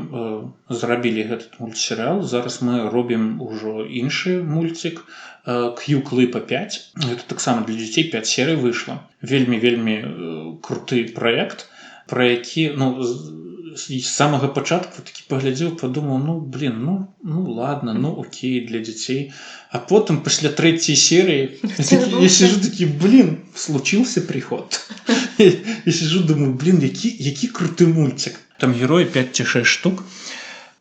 Speaker 2: зрабілі гэты мультсерыял. Зараз мы робім ужо іншы мульцік «К'юклыпа 5». Гэта таксама для дзяцей, 5 серый выйшла. Вельмі круты праект, пра які з самага пачатку такі паглядзеў, падумаў, ну ладно, ну окей, для дзяцей. А потым пасля 3-й серыі я сижу такі, случился приход. Я сижу, думаю, які круты мульцік. Там героі 5 ці 6 штук.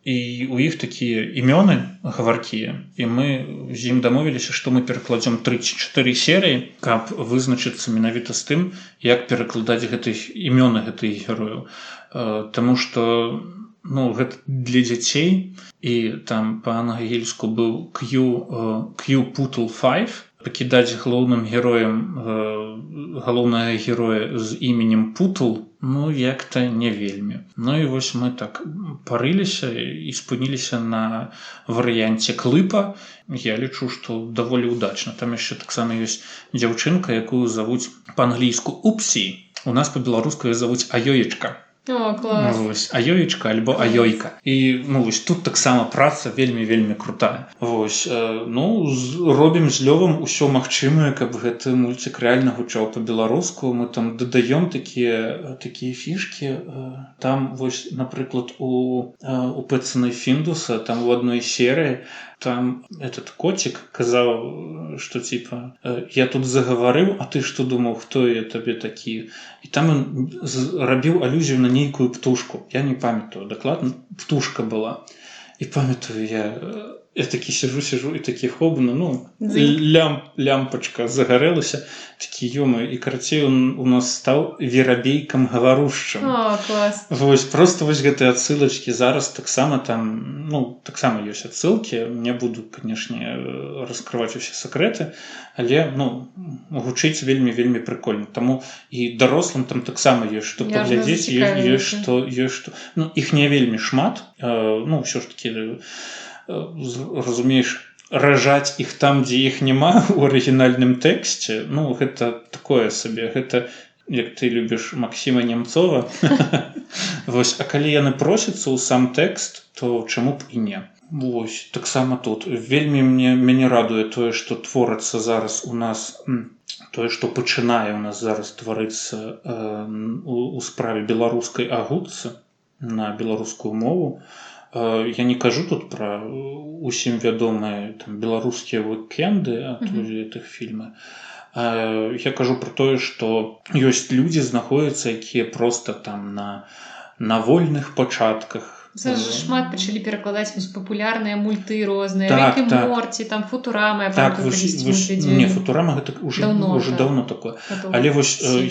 Speaker 2: І у іх такія імёны гаваркія, і мы з ім дамовіліся, што мы перакладзём 3 ці 4 серыі, каб вызначыцца менавіта з тым, як перакладаць імёны гэтых герояў. Таму што гэта для дзяцей, і там па-ангельску быў Q-Pootle 5, пакідаць галоўным героем галоўнага героя з іменем Путл, як-то не вельмі. І вось мы так парыліся і спыніліся на варыянце Клыпа. Я лічу, што даволі удачна. Там яшчэ таксама ёсць дзяўчынка, якую завуць па-англійску Упсі. У нас па-беларуску завуць Аёечка.
Speaker 1: О, клас.
Speaker 2: Аёечка альбо Аёйка. І тут таксама праца вельмі крутая. Робім з Лёвам усё магчымае, каб гэты мульцік рэальна гучаў па-беларуску. Мы там дадаём такія фішкі. Там, напрыклад, у Пэцанай Фіндуса, там у адной серыі, там этот коцік казаў, што типа я тут загаварыў, а ты што думаў, хто я табе такі? І там ён рабіў алюзію на нейкую птушку. Я не памятаю дакладна, птушка была. І памятаю, я такі сижу і такі хобна, лямпачка загарэлася, такі ёмы, і карацей у нас стаў верабейкам гаварушчым.
Speaker 1: О, клас.
Speaker 2: Просто гэтыя адсылачкі зараз таксама там, таксама ёсць адсылкі, не буду, канешне, раскрываць усе сакрэты, але, гучыць вельмі прыкольна. Таму і дарослым там таксама ёсць што паглядзець, ёсць што. Іх не вельмі шмат, ўсё ж такі, разумееш, ражаць іх там, дзе іх няма ў арыгінальным тэксце, гэта такое сабе, гэта як ты любіш Максіма Немцова. А калі яны просяцца ў сам тэкст, то чаму б і не? Таксама тут. Вельмі мяне радуе тое, што творыцца зараз у нас, тое, што пачынае у нас зараз тварыцца у справе беларускай агутцы на беларускую мову. Я не кажу тут пра усім вядомыя беларускія уикенды, а то гэтых фільмы. Я кажу пра тое, што ёсць людзі знаходзяцца, якія проста там на вольных пачатках.
Speaker 1: Шмат пачалі перакладаць папулярныя мульты розныя, Рик і Морці, там Футурама, я памятаю, калісьці мы глядзелі.
Speaker 2: Не, Футурама гэта уже даўно такое. Але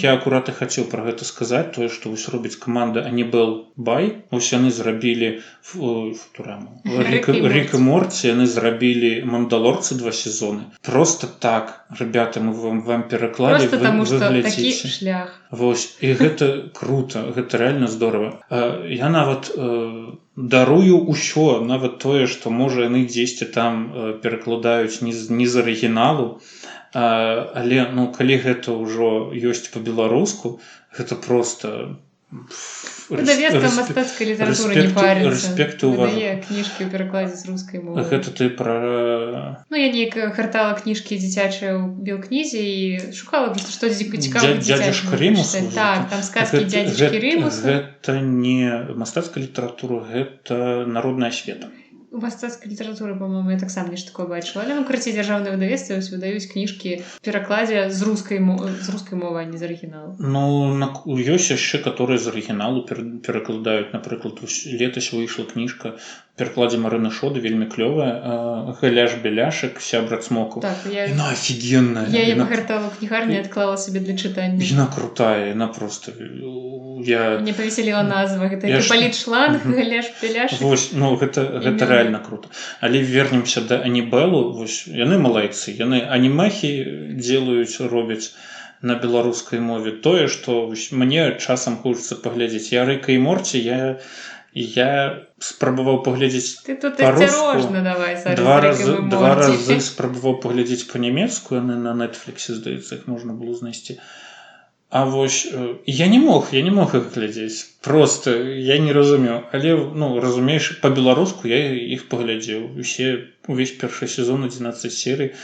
Speaker 2: я акурат і хацеў пра гэта сказаць, тое, што робіць каманда Анібел Бай. Яны зрабілі Футураму. Рик і Морці, яны зрабілі Мандалорцы 2 сезоны. Просто так, ребята, мы вам пераклалі,
Speaker 1: просто таму, што такі шлях.
Speaker 2: І гэта круто, гэта рэальна здорава. Я нават дарую ўсё, нават тое, што можа яны дзесьці там перакладаюць не з арыгіналу, але калі гэта ўжо ёсць па-беларуску, гэта просто
Speaker 1: выдавецтва мастацкай літаратуры не парыцца.
Speaker 2: Рэспект і ўвага.
Speaker 1: Выдае кніжкі ў перакладзе з рускай мовы.
Speaker 2: Гэта ты пра...
Speaker 1: Я неяк гартала кніжкі дзіцячыя ў белкнізе і шукала просто што цікавае
Speaker 2: дзіцячае чытаць.
Speaker 1: Так, там сказкі дзядзечкі Рымуса.
Speaker 2: Гэта не мастацкая літаратура, гэта народная асвета.
Speaker 1: У мастацкай літаратуры, па-моему, я таксама нешта такое бачыла. Але, дзяржаўныя выдавецтвы выдаюць кніжкі ў перакладзе з рускай мовы, а не з арыгіналу.
Speaker 2: Ёсць яшчэ, которые з арыгіналу перакладаюць. Напрыклад, летась выйшла кніжка у перакладзе Марыны Шоды, вельмі клёвая, «Галяш-беляшек, сябра цмоку». Яна офігенная.
Speaker 1: Я яе пагартала ў кнігарні, адклала сабе для чытання.
Speaker 2: Яна крутая, яна просто...
Speaker 1: Мне павесяліла назва. Гэта палітшланг, «Галяш-беляшек».
Speaker 2: Гэта рэальна круто. Але вернемся да Анібелу. Яны малайцы, яны анімахі робяць на беларускай мове. Тое, што мне часам хочацца паглядзець. Я Рика і Морці, я спрабаваў паглядзець па-руску. Два разы спрабаваў паглядзець па-нямецку, яны на Netflix, здаецца, іх можна было знайсці. А вось я не мог іх глядзець, просто я не разумеў, але ну разумееш, па-беларуску я іх паглядзеў увесь першы сезон 11 серый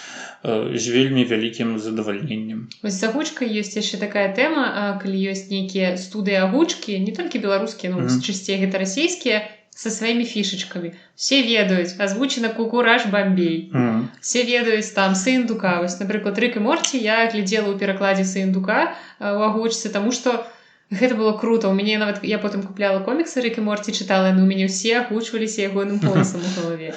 Speaker 2: з вельмі вялікім задавальненнем.
Speaker 1: Вось з агучкай ёсць яшчэ такая тэма, калі ёсць нейкія студыі агучкі, не толькі беларускія, ну часцей гэта расійскія, со сваімі фішачкамі. Все ведаюць, азвучана Кукураш Бамбей. Все ведаюць там Сындука. Вось, напрыклад, Рык і Морці я глядзела ў перакладзе Сындука у агучцы, таму што гэта было круто. У мяне нават я потым купляла коміксы Рык і Морці, чытала, яны ў мяне ўсе агучваліся ягоным голасам у галаве.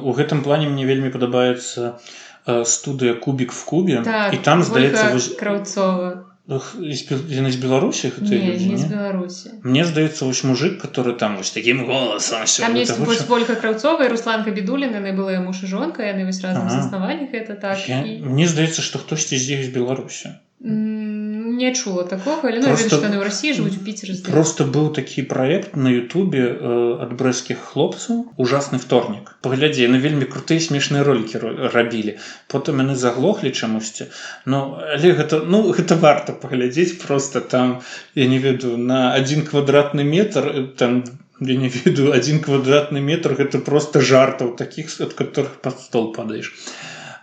Speaker 2: У гэтым плане мне вельмі падабаецца студыя Кубік в кубе.
Speaker 1: Так,
Speaker 2: і там,
Speaker 1: здаецца, Краўцова.
Speaker 2: Яны з Беларусі?
Speaker 1: Не з Беларусі.
Speaker 2: Мне здаецца, вось мужик, который там вось таким голосам.
Speaker 1: Там есть вось Вольга Краўцова і Русланка Бідуліна, яны былыя муж і жонка, яны вось разам заснавалі гэта, так.
Speaker 2: Мне здаецца, што хтосьці з іх з Беларусі.
Speaker 1: Не чула такога, але ну, я ведаю, што яны ў Расіі жывуць у Піцеры.
Speaker 2: Просто быў такі праект на Ютубе ад брэсцкіх хлопцаў «Ужасны вторнік». Паглядзі, яны вельмі крутыя смешныя ролікі рабілі. Потым яны заглохлі чамусьці. Але гэта варта паглядзець, просто там, я не ведаю, на 1 квадратны метр, там, я не ведаю, 1 квадратны метр, гэта просто жартаў такіх, ад которых пад стол падаеш.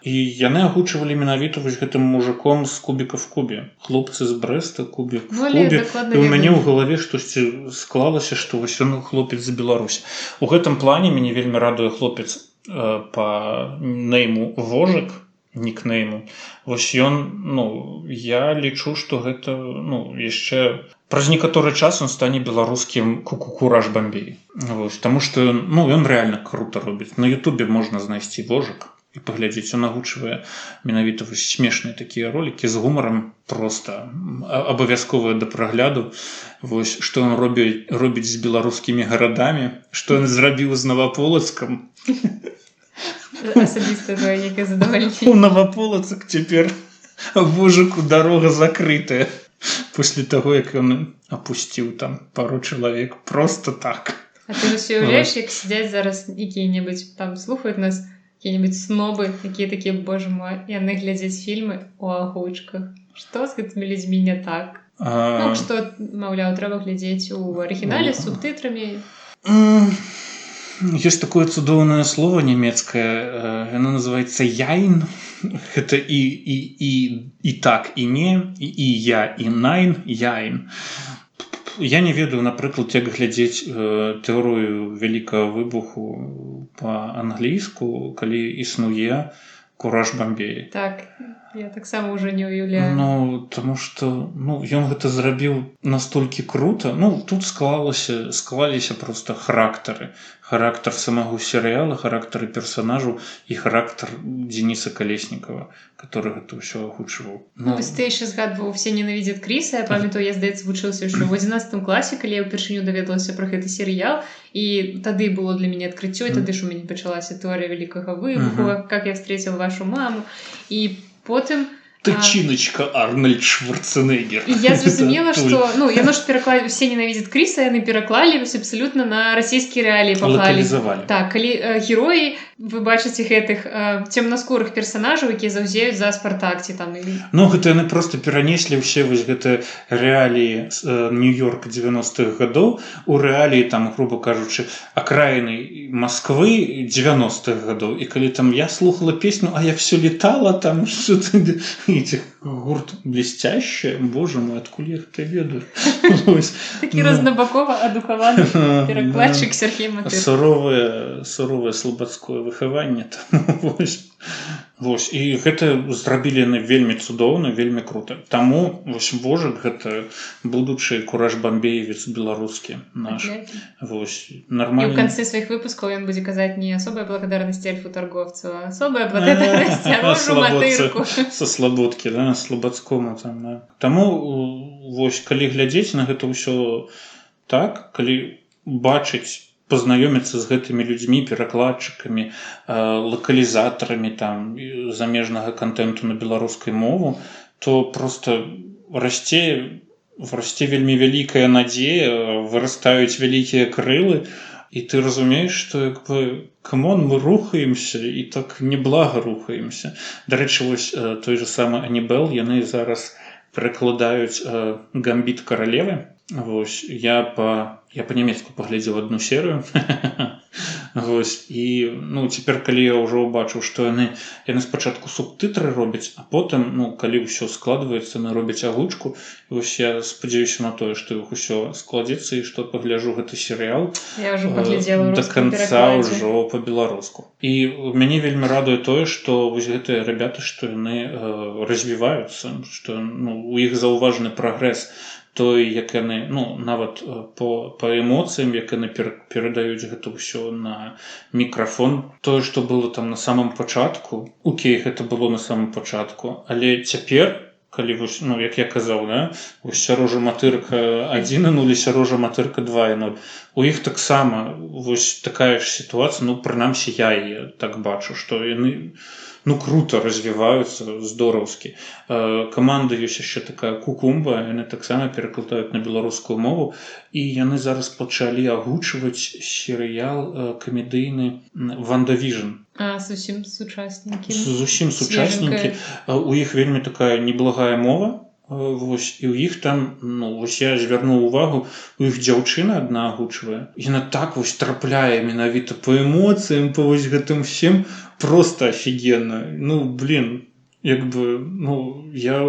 Speaker 2: І яны агучвалі менавіта вось гэтым мужиком з Кубіка в кубе. Хлопцы з Брэста, Кубік в кубе. І ў мяне ў галаве штосьці склалася, што вось ён хлопец з Беларусі. У гэтым плане мяне вельмі радуе хлопец па нейму Вожык, нікнейму. Вось ён, я лічу, што гэта, яшчэ праз некаторы час он стане беларускім Кукураш Бамбей. Таму што, ён рэальна крута робіць. На Ютубе можна знайсці Вожык і паглядзець, он агучвае менавіта вось смешныя такія ролікі з гумарам, просто абавязковыя да прагляду. Вось што ён робіць з беларускімі гарадамі, што ён зрабіў з Новаполацкам.
Speaker 1: Асабіста твоё нейкае задавальненне.
Speaker 2: У Новаполацак цяпер Вожыку дарога закрытая пасля таго, як ён апусціў там пару чалавек. Просто так.
Speaker 1: А ты ўсё уяўляеш, як сядзяць зараз якія-небудзь там слухаюць нас, какие-нибудь снобы, такие, боже мой, яны глядзяць фільмы у агучках. Што з гэтымі людзьмі не так? Што, маўляў, трэба глядзець у арыгінале з субтытрамі?
Speaker 2: Ёсць такое цудоўнае слово нямецкае, яно называецца «яйн». Гэта і так, і не, і я, і найн, яйн. Я не ведаю, напрыклад, як глядзець тэорыю вялікага выбуху па-англійску, калі існуе Кураж Бамбей.
Speaker 1: Так, я таксама ўжо не ўяўляю.
Speaker 2: Таму што, ён гэта зрабіў настолькі крута. Тут склаліся проста характары. Характар самого серыяла, характары персонажаў і характар Дениса Калеснікава, который гэта ўсё агучваў.
Speaker 1: Ты яшчэ згадваў «Все ненавидят Криса». Я памятаю, я, здаецца, вучылася ўжо ў 11 класе, калі я ўпершыню даведалася пра гэты серыял, і тады было для мяне адкрыццё, і тады ж у мяне пачалася тэорыя вялікага выбуху, «Как я встретил вашу маму», і потым
Speaker 2: Тычиначка Арнольд Шварценеггер.
Speaker 1: І я зразумела, што яно ж пераклалі «Все ненавидят Криса», яны пераклалі абсалютна на расійскія рэаліі паклалі.
Speaker 2: Лакалізавалі.
Speaker 1: Так, калі героі, вы бачыце гэтых цёмнаскурых персанажаў, якія заўзеюць за «Спартак» ці там.
Speaker 2: Гэта яны проста перанеслі ўсе вось гэтыя рэаліі Нью-Йорка 90-х гадоў у рэаліі, там, грубо кажучы, акраіны Масквы 90-х гадоў. І калі там я слухала песню «А я все летала», там что-то... Гурт блестяще, боже мой, адкуль я гэта ведаю.
Speaker 1: Такі рознабакова адукаваны перакладчык Сергей Матыр.
Speaker 2: Суровае слабацкое выхаванне. І гэта зрабілі яны вельмі цудоўна, вельмі крута. Таму Вожык гэта будучы Кураж Бамбеевец беларускі наш.
Speaker 1: І ў канцы сваіх выпускаў ён будзе казаць не асобая благодарнасць эльфу торговцу, а асобая благодарнасць Рожу Матырку.
Speaker 2: Са слабодкі, слабацкому. Таму калі глядзець на гэта ўсё так, калі бачыць, пазнаёміцца з гэтымі людзьмі, перакладчыкамі, лакалізатарамі замежнага контенту на беларускай мову, то просто расце вельмі вялікая надзея, вырастаюць вялікія крылы, і ты разумееш, што камон, мы рухаемся і так неблага рухаемся. Дарэчы, вось той же самы Анібел, яны зараз перакладаюць гамбіт каралевы. Вось я па-нямецку паглядзеў одну серыю. Вось, і цяпер калі я ўжо ўбачыў, што яны спачатку субтытры робяць, а потым калі ўсё складваецца, яны робяць агучку. Вось я спадзяюся на тое, што іх усё складзецца і што пагляджу гэты серыял
Speaker 1: да
Speaker 2: канца ўжо па-беларуску. І мяне вельмі радуе тое, што вось гэтыя ребята, што яны развіваюцца, што у іх заўважны прагрэс той, як яны нават по эмоцыям, як яны перадаюць гэта ўсё на мікрафон. Тое, што было там на самым пачатку, окей, гэта было на самым пачатку, але цяпер, калі вось, як я казаў, вось сярожа матырка 1:0 і сярожа матырка 2:0, у іх таксама вось такая ж сітуацыя, прынамсі я яе так бачу, што яны круто развіваюцца, здораўскі. Каманда ёсць яшчэ такая Кукумба, яны таксама перакладаюць на беларускую мову, і яны зараз пачалі агучваць серыял камедыйны «Вандавіжн».
Speaker 1: Зусім сучасненькі.
Speaker 2: Зусім сучасненькі. У іх вельмі такая неблагая мова. Вось, і ў іх там, вось я звярнуў увагу, у іх дзяўчына адна агучвае. Яна так вось трапляе менавіта па эмоцыям, па вось гэтым всем, просто офігенна. Я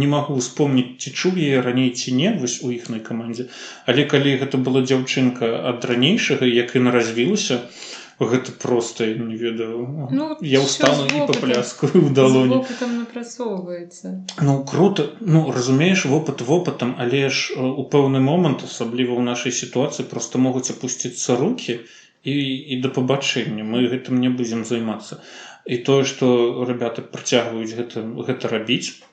Speaker 2: не магу успомніць, ці чуў я раней ці не, вось у іхнай камандзе. Але калі гэта была дзяўчынка ад ранейшага, як яна развілася, гэта просто, я не ведаю, я ўстану і папляскаю ў далоні.
Speaker 1: З вопытам напрацоўваецца.
Speaker 2: Круто, разумееш, вопыт вопытам, але ж у пэўны момант, асабліва ў нашай сітуацыі, просто могуць апусціцца рукі і да пабачэння. Мы гэтым не будзем займацца. І тое, што ребята працягваюць гэта рабіць,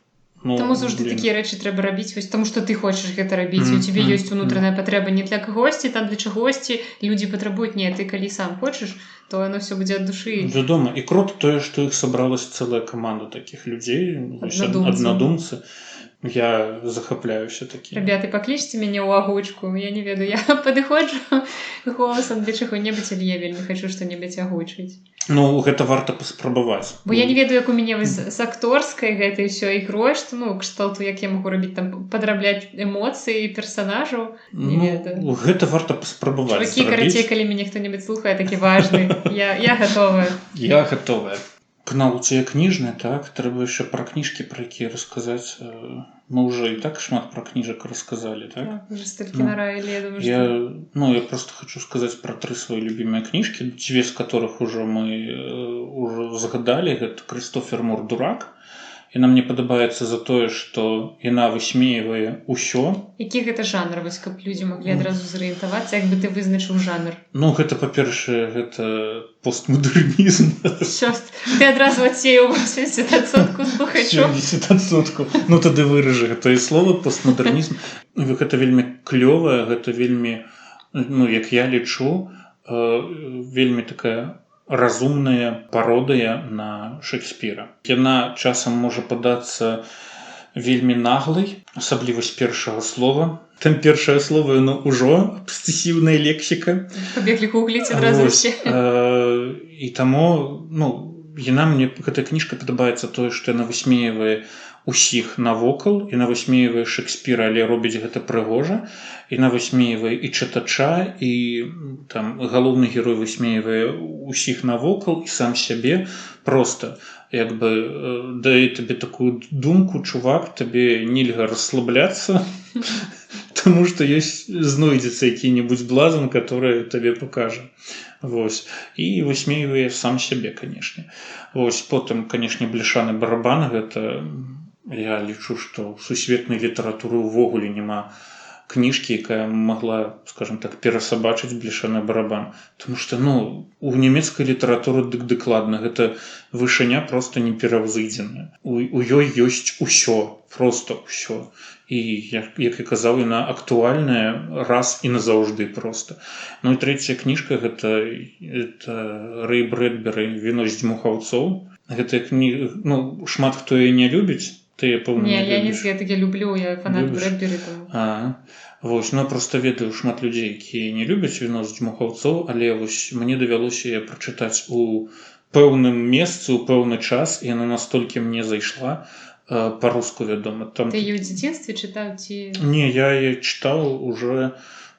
Speaker 1: Таму заўжды такія рэчы трэба рабіць, вось таму што ты хочаш гэта рабіць, у цябе ёсць унутраная патрэба не для кагосьці, там для чагосьці людзі патрабуюць, не, ты калі сам хочаш, то яно все будзе ад душы.
Speaker 2: Вядома, і круто тое, што іх сабралась цэлая каманда такіх людзей, аднадумцы. Я захапляюся такім.
Speaker 1: Ребята, паклічце мяне ў агучку, я не ведаю, я падыходжу голасам для чаго-небудзь, але я вельмі хочу што-небудзь агучыць.
Speaker 2: Гэта варта паспрабаваць.
Speaker 1: Бо я не ведаю, як у мяне з акторскай гэтай ўсё ігрой, што, кшталту, як я магу рабіць там, падрабляць эмоцыі персанажаў, не ведаю.
Speaker 2: Гэта варта паспрабаваць.
Speaker 1: Чувакі, карацей, калі мяне хто-небудзь слухае, такі важны, я гатовая.
Speaker 2: Я гатовая. К науце кніжнай, так, трэба яшчэ пра кніжкі, пра якія расказаць. Мы ўжо і так шмат пра кніжак расказалі, так?
Speaker 1: Так, уже столькі нараілі, я думаю,
Speaker 2: што... Я просто хочу сказаць пра 3 свае любімыя кніжкі, 2 з которых ужо мы згадалі. Гэта Крыстофер Мур «Дурак». Яна мне падабаецца за тое, што яна высмейвае ўсё.
Speaker 1: Які гэта жанр, вось, каб людзі маглі адразу зорыентавацца, як бы ты вызначыў жанр?
Speaker 2: Гэта, па-першае, гэта постмадэрнізм.
Speaker 1: Ты адразу адсеяў 80% слухачоў.
Speaker 2: 70%. Тады выражы гэтае слова постмадэрнізм. Гэта вельмі клёвая, гэта вельмі, як я лічу, вельмі такая разумная пародыя на Шекспіра. Яна часам можа падацца вельмі наглай, асабліва з першага слова. Там першае слово, ўжо абсцэсіўная лексіка.
Speaker 1: Пабеглі гугліць адразу ўсе.
Speaker 2: І таму, мне гэтая кніжка падабаецца тое, што яна высмейвае усіх навокал, яна высмейвае Шекспіра, але робіць гэта прыгожа. Яна высмейвае і чытача, і там галоўны герой высмейвае усіх навокал і сам сябе. Просто як бы дае табе такую думку, чувак, табе нельга расслабляцца, таму што знойдзецца які-небудзь блазан, который табе пакажа. Вось. І высмейвае сам сябе, канешне. Вось. Потым, канешне, бляшаны барабан, гэта я лічу, што ў сусветнай літаратуры ўвогуле няма кніжкі, якая могла, скажем так, перасабачыць бляшаны барабан. Таму што, у нямецкай літаратуры дыкладна, гэта вышыня проста непераўзыдзеная. У ёй ёсць усё, проста ўсё. І, як я казаў, яна актуальная раз і назаўжды проста. І трэцяя кніжка, гэта Рэй Брэдбері «Віно з дзьмухаўцоў». Гэтая кніга, шмат хто яе не любіць. Ты, пэўна, не любіш.
Speaker 1: Я такі люблю, я фанат Брэдбері.
Speaker 2: Вось, проста ведаю шмат людзей, якія не любяць «Віно з дзьмухаўцоў», але вось мне давялося яе прачытаць у пэўным месцы, у пэўны час, і яна настолькі мне зайшла. па-руску, вядома.
Speaker 1: Ты її ў дзяцінстве чытаў ці...
Speaker 2: Не, я її читав уже,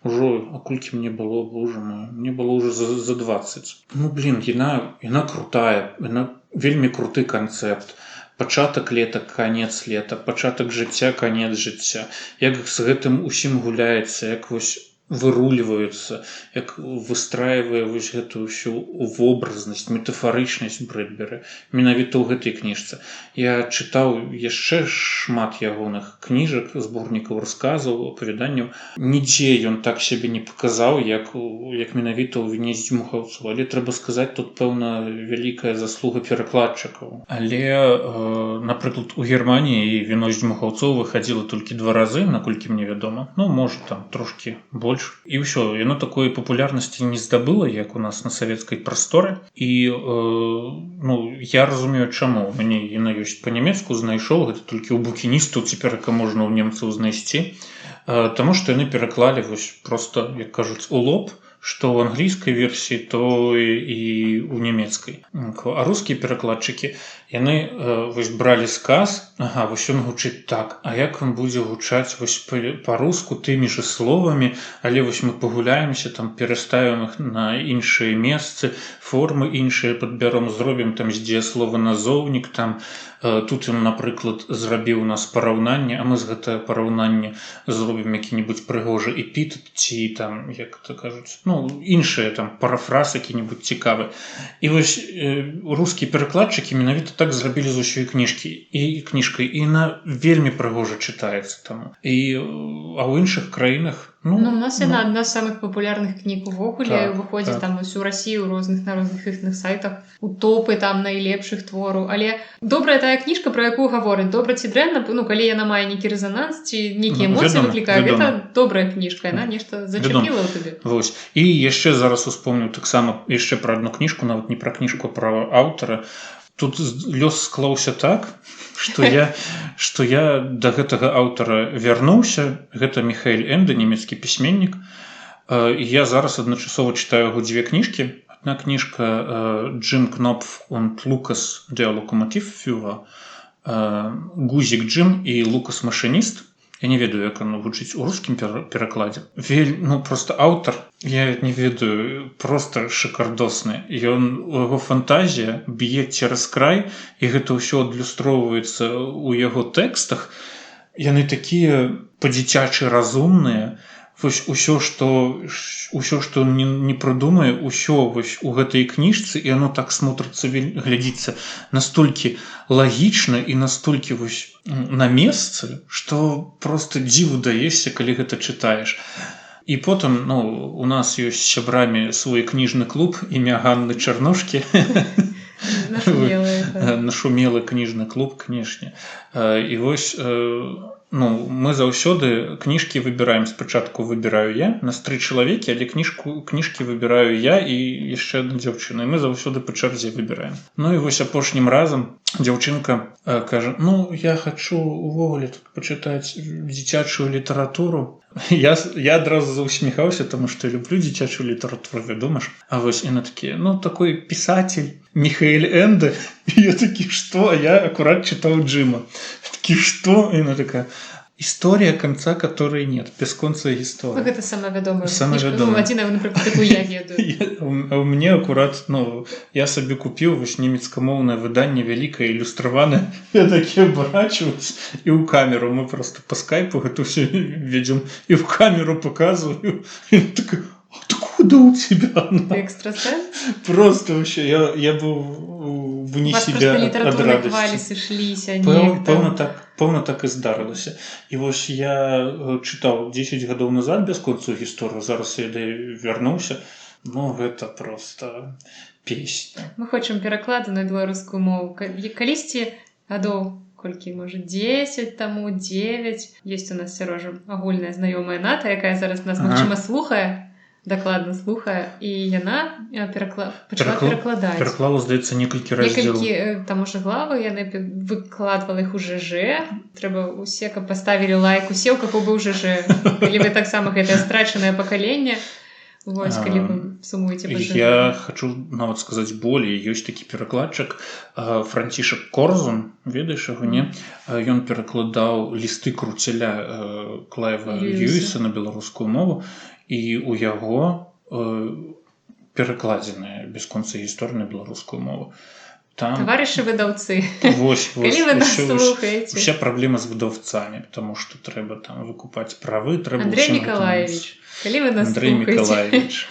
Speaker 2: а колькі мне было, боже мой, мне было уже за 20. Ну, блин, яна крутая, яна вельмі круты канцэпт. Пачатак лета, канец лета, пачатак жыцця, канец жыцця. Як з гэтым усім гуляецца, як вось выруліваюцца, як выстраивае вось гэтую всю вобразнасць, метафарычнасць Брэдбері менавіта ў гэтай кніжцы. Я чытаў яшчэ шмат ягоных кніжак, зборнікаў расказаў, апавяданняў. Нідзе ён так сябе не паказаў, як менавіта ў «Віне з дзьмухаўцаў». Але трэба сказаць, тут пэўна вялікая заслуга перакладчыкаў. Але, напрыклад, у Германіі «Віно з дзьмухаўцоў» выхадзіла толькі 2 разы, наколькі мне вядома. Ну, можа, там трошкі больш. І ўсё, яно такой папулярнасці не здабыла, як у нас на савецкай прасторы. І я разумею, чаму. У мяне яна ёсць па-нямецку, знайшоў, гэта толькі ў букіністаў цяперака можна ў немцаў знайсці. Таму што яны пераклалі вось проста, як кажуць, у лоб, што ў англійскай версіі, то і ў нямецкай. А рускія перакладчыкі, яны вось бралі сказ, вось ён гучыць так, а як ён будзе гучаць вось па-руску тымі ж словамі, але вось мы пагуляемся, там пераставім іх на іншыя месцы, формы іншыя падбяром, зробім там з дзеяслова назоўнік, там тут ён, напрыклад, зрабіў у нас параўнанне, а мы з гэтае параўнанне зробім які-небудзь прыгожы эпітэт ці там, як это кажуць, іншыя там парафраз які-небудзь цікавы. І вось рускія перакладчыкі менавіта так зрабілі з усёй кніжкай, і яна вельмі прыгожа чытаецца там. А ў іншых краінах
Speaker 1: у нас яна адна з самых папулярных кніг увогуле, выходзіць там усю Расію на розных іхных сайтах, у топы там найлепшых твораў. Але добрая тая кніжка, пра якую гавораць, добра ці дрэнна, калі яна мае нейкі рэзананс ці нейкія эмоцыі выклікае, гэта добрая кніжка, яна нешта зачапіла ў табе.
Speaker 2: Вось. І яшчэ зараз успомню таксама яшчэ пра адну кніжку, нават не пра кніжку, а пра аўтара. Тут лёс склаўся так, што я да гэтага аўтара вярнуўся. Гэта Міхаэль Энде, нямецкі пісьменнік. І я зараз адначасова чытаю яго 2 кніжкі. Одна кніжка «Джим Кнопф und Lukas der Lokomotivführer», «Гузік Джим» і «Лукас Машиніст». Я не ведаю, як оно гучыць у рускім перакладзе. Просто аўтар, я не ведаю, просто шикардосны. Яго фантазія б'е цераз край, і гэта ўсё адлюстроўваецца ў яго тэкстах. Яны такія па-дзіцячы разумныя. Усё, што не прыдумае, усё у гэтай кніжцы, і оно так смотрыцца, глядзіцца настолькі лагічна і настолькі на месцы, што просто дзіву даешся, калі гэта чытаеш. І потым, у нас ёсць з сябрамі свой кніжны клуб імя Ганны Чарнушкі. Нашумелы кніжны клуб, канешне. І вось мы заўсёды кніжкі выбіраем. Спачатку выбіраю я, нас 3 чалавекі, але кніжкі выбіраю я і яшчэ адна дзяўчына, і мы заўсёды па чарзе выбіраем. І вось апошнім разам дзяўчынка кажа: я хачу увогуле тут пачытаць дзіцячую літаратуру. Я адразу заусміхаўся, таму што я люблю дзіцячую літаратуру, вядома ж. А вось яна такі: такой пісатель Міхаэль Энде. І я такі: што? А я акурат чытаў Джима. Такі: што? І яна такая: история, конца которой нет, бесконцая гісторыя.
Speaker 1: Гэта самая вядомая кніжка. Адзіная, напрыклад, такую я ведаю.
Speaker 2: А ў мне акурат, я сабе купіў немецкамоўнае выданне, вялікае, ілюстраванае. Я такі абарачваюсь, і ў камеру. Мы просто па скайпу гэта ўсё ведзем, і ў камеру показываю. І такая: откуда у тебя она?
Speaker 1: Ты экстрасенс?
Speaker 2: Просто вообще, я был вне себя от радости.
Speaker 1: У вас просто літаратурныя хвалі сышліся.
Speaker 2: Пэўна так і здарылася. І вось я чытаў 10 гадоў назад бясконцую гісторыю, зараз я вярнуўся. Гэта просто песня.
Speaker 1: Мы хочам пераклады на беларускую мову. Калісьці гадоў, колькі, можа, 10 таму, 9. Ёсць у нас Сярожа агульная знаёмая Ната, якая зараз нас, магчыма, слухае. Дакладна слухае, і яна пачала перакладаць.
Speaker 2: Пераклала, здаецца, некалькі раздзелаў.
Speaker 1: Там уже главы, яна выкладвала іх у ЖЖ. Трэба усе, каб паставілі лайк, усе, у каго быў ЖЖ. Калі вы таксама гэтае страчанае пакаленне, вось, калі вы сумуеце па
Speaker 2: журнале? Я хочу нават сказаць болей. Ёсць такі перакладчык Францішак Корзун, ведаеш яго, не? Ён перакладаў лісты круцяля Клайва Льюіса на беларускую мову, і у яго перакладзеная бясконца гісторыя на беларускую мову. Там... Таварышы
Speaker 1: выдаўцы,
Speaker 2: калі вы нас слухаеце. Уся праблема з выдаўцамі, потому што трэба там выкупаць правы.
Speaker 1: Андрей Миколаевич, калі вы нас слухаеце.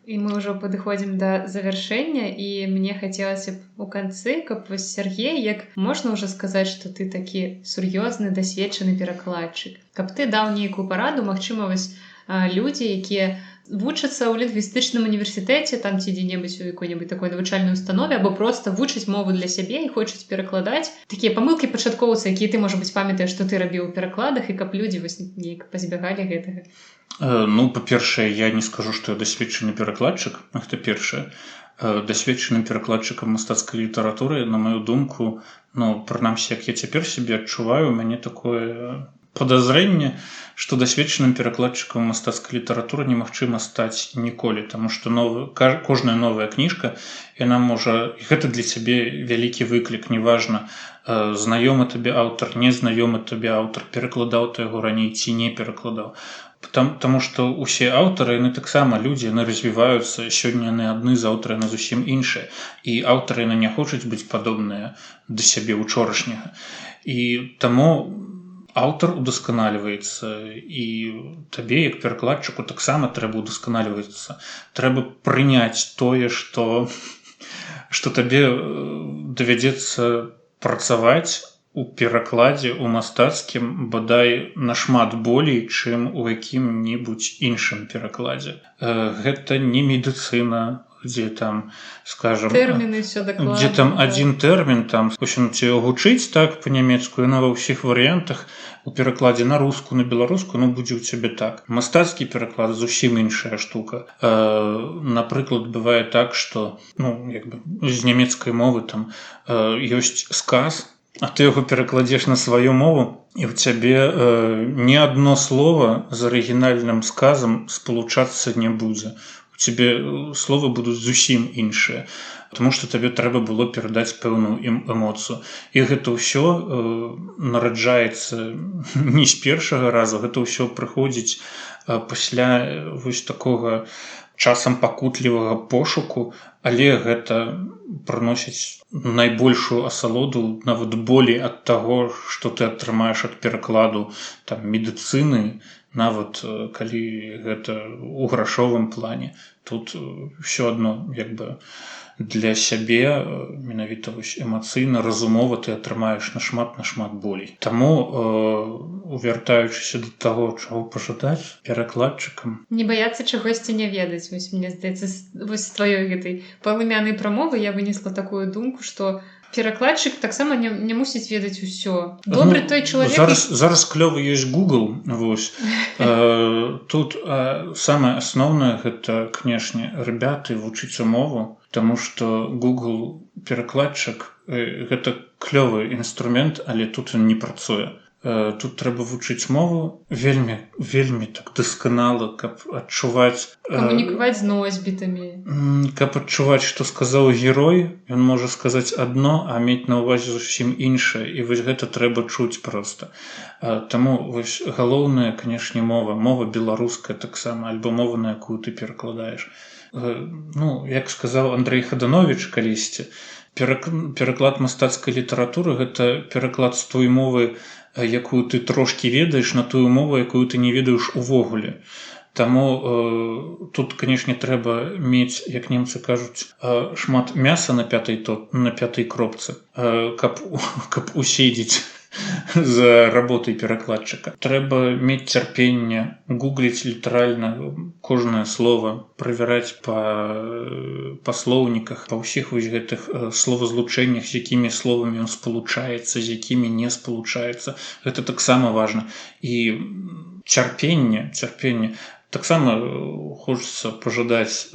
Speaker 1: І мы ўжо падыходзім да завяршэння, і мне хацелася б у канцы, каб вось Сергей, як можна ўжо сказаць, што ты такі сур'ёзны, дасведчаны перакладчык. Каб ты даў нейкую параду, магчыма, вось людзі, якія вучацца ў лінгвістычным універсітэце, там ці дзе-небудзь у якой-небудзь такой навучальнай установе, або проста вучаць мову для сябе і хочуць перакладаць. Такія памылкі пачаткоўцы, якія ты, можа быць, памятаеш, што ты рабіў у перакладах, і каб людзі вось неяк пазбягалі гэтага.
Speaker 2: Ну, па-першае, я не скажу, што я дасведчаны перакладчык, гэта першае. Дасведчаным перакладчыкам мастацкай літаратуры, на маю думку, ну, прынамсі, як я цяпер сябе адчуваю, у мяне такое падазрэнне, што дасведчаным перакладчыкам мастацкай літаратуры немагчыма стаць ніколі, таму што кожная новая кніжка, яна можа, гэта для цябе вялікі выклік, неважна, знаёмы табе аўтар, незнаёмы табе аўтар, перакладаў ты яго раней ці не перакладаў. Таму што ўсе аўтары, яны таксама людзі, яны развіваюцца, сёння яны адны, заўтра яны зусім іншыя, і аўтары яны не хочуць быць падобныя да сябе учорашняга. І таму аўтар удасканальваецца, і табе, як перакладчыку, таксама трэба удасканальвацца. Трэба прыняць тое, што табе давядзецца працаваць у перакладзе, у мастацкім, бадай нашмат болей, чым у якім-небудзь іншым перакладзе. Гэта не медыцына, дзе там, скажам,
Speaker 1: тэрміны, все дакладна,
Speaker 2: дзе там адзін тэрмін, там пачнуце гучыць так па-нямецку, яна ва ўсіх варыянтах у перакладзе на рускую, на беларускую, ну, будзе ў цябе так. Мастацкі пераклад зусім іншая штука. Напрыклад, бывае так, што, ну, як бы з нямецкай мовы там ёсць сказ, а ты яго перакладзеш на сваю мову, і ў цябе ні адно слова з арыгінальным сказам спалучацца не будзе. У цябе словы будуць зусім іншыя, таму што табе трэба было перадаць пэўную эмоцыю. І гэта ўсё нараджаецца не з першага разу, гэта ўсё прыходзіць пасля вось такога часам пакутлівага пошуку, але гэта прыносіць найбольшую асалоду, нават болей ад таго, што ты атрымаеш ад перакладу там медыцыны, нават калі гэта ў грашовым плане. Тут ўсё адно, як бы, для сябе менавіта эмацыйна, разумова ты атрымаеш нашмат болей. Таму, вяртаючыся да таго, чаго пажадаць перакладчыкам,
Speaker 1: не баяцца чагосьці не ведаць. Вось, мне здаецца, вось з тваёй гэтай палымянай прамовы я вынесла такую думку, што перакладчык таксама не мусіць ведаць усё. Добры той чалавек...
Speaker 2: Зараз клёвы ёсць Google, вось. Тут самае асноўнае гэта, канешне, ребяты, вучыце мову, таму што Google перакладчык гэта клёвы інструмент, але тут ён не працуе. Тут трэба вучыць мову вельмі так дасканала, каб адчуваць...
Speaker 1: камунікаваць з носьбітамі.
Speaker 2: Каб адчуваць, што сказаў герой, ён можа сказаць адно, а мець на ўвазе зусім іншае. І вось гэта трэба чуць проста. Таму вось галоўная, канешне, мова беларуская таксама, альбо мова, на якую ты перакладаеш. Ну, як сказаў Андрей Хаданович калісьці, пераклад мастацкай літаратуры – гэта пераклад з той мовы, якую ты трошкі ведаеш, на тую мову, якую ты не ведаеш увогуле. Таму тут, канешне, трэба мець, як немцы кажуць, шмат мяса на пятай кропцы, каб уседзець за работай перакладчыка. Трэба мець цярпенне, гугліць літаральна кожнае слова, правяраць па слоўніках, па ўсіх вось гэтых словазлучэннях, з якімі словамі ён спалучаецца, з якімі не спалучаецца. Гэта таксама важна. І цярпенне. Таксама хочацца пажадаць,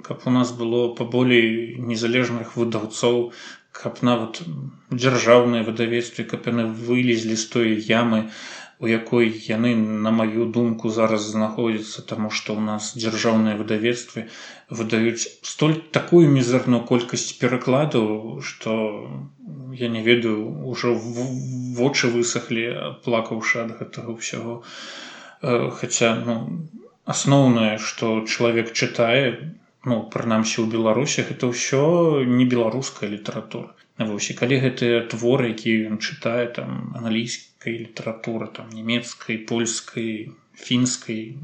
Speaker 2: каб у нас было паболей незалежных выдаўцоў, каб нават дзяржаўныя выдавецтвы, каб яны вылезлі з той ямы, у якой яны, на маю думку, зараз знаходзяцца, таму што ў нас дзяржаўныя выдавецтвы выдаюць такую мізэрную колькасць перакладаў, што я не ведаю, ужо вочы высахлі, плакаўшы ад гэтага ўсяго. Хаця, асноўнае, што чалавек чытае, прынамсі ў Беларусі, гэта ўсё не беларуская літаратура. Вось, і калі гэтыя творы, якія ён чытае, там, англійскай літаратуры, там, нямецкай, польскай, фінскай,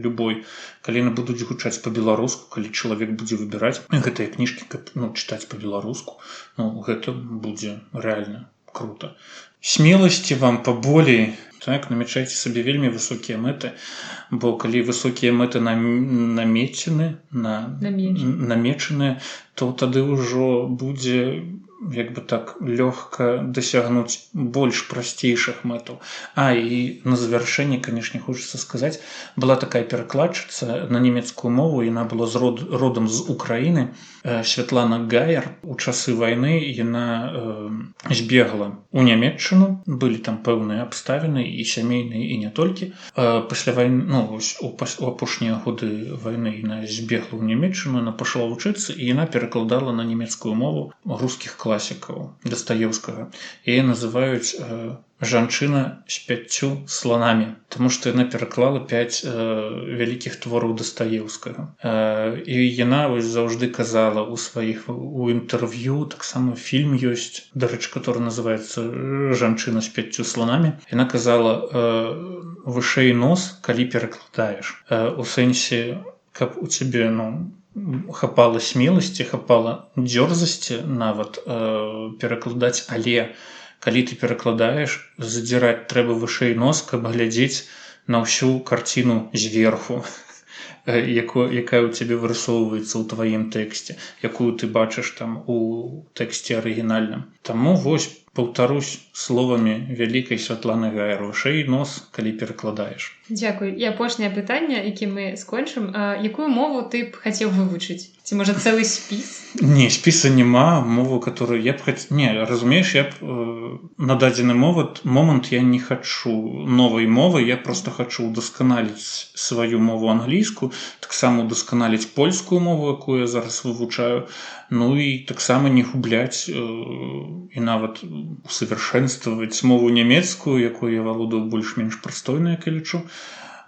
Speaker 2: любой, калі яны будуць гучаць па-беларуску, калі чалавек будзе выбіраць гэтыя кніжкі, каб чытаць па-беларуску, гэта будзе рэальна крута. Смеласці вам паболей, так, намячайце сабе вельмі высокія мэты, бо калі высокія мэты намечаныя, то тады ўжо будзе лёгка дасягнуць больш прасцейшых мэтаў. І на завяршэнне, канешне, хочацца сказаць, была такая перакладчыца на нямецкую мову, яна была родам з Украіны, Святлана Гаяр. У часы вайны яна збегла ў Нямецчыну, былі там пэўныя абставіны і сямейныя, і не толькі. Пасля вайны, у апошнія годы вайны яна збегла ў Нямецчыну, яна пашла вучыцца, і яна перакладала на нямецкую мову рускіх класікаў Дастаеўскага. Яе называюць «Жанчына з 5 сланамі», таму што яна пераклала 5 вялікіх твораў Дастаеўскага. І яна заўжды казала у інтэрв'ю, таксама фільм ёсць, дарэчы, который называецца «Жанчына з 5 сланамі». Яна казала: «Вышэй нос, калі перакладаеш». У сэнсе, каб у цябе, хапала смеласці, хапала дзёрзасці нават перакладаць, але калі ты перакладаеш, задзіраць трэба вышэй нос, каб глядзець на ўсю карціну зверху, якая ў цябе вырысоўваецца ў тваім тэксце, якую ты бачыш там у тэксце арыгінальным. Таму вось, паўтарусь словамі вялікай Святланы Гаяр: вышэй нос, калі перакладаеш.
Speaker 1: Дзякуй. І апошняе пытанне, якім мы скончым. Якую мову ты б хацеў вывучыць? Ці, можа, цэлы спіс?
Speaker 2: Не, спіса няма. Мову, которую я б хацеў... Не, разумееш, я б на дадзены момант я не хачу новай мовы, я просто хачу удасканаліць сваю мову англійскую, таксама удасканаліць польскую мову, якую я зараз вывучаю, і таксама не губляць і нават усовершэнстваваць мову нямецкую, якую я валодаю больш-менш прыстойна, як я лічу.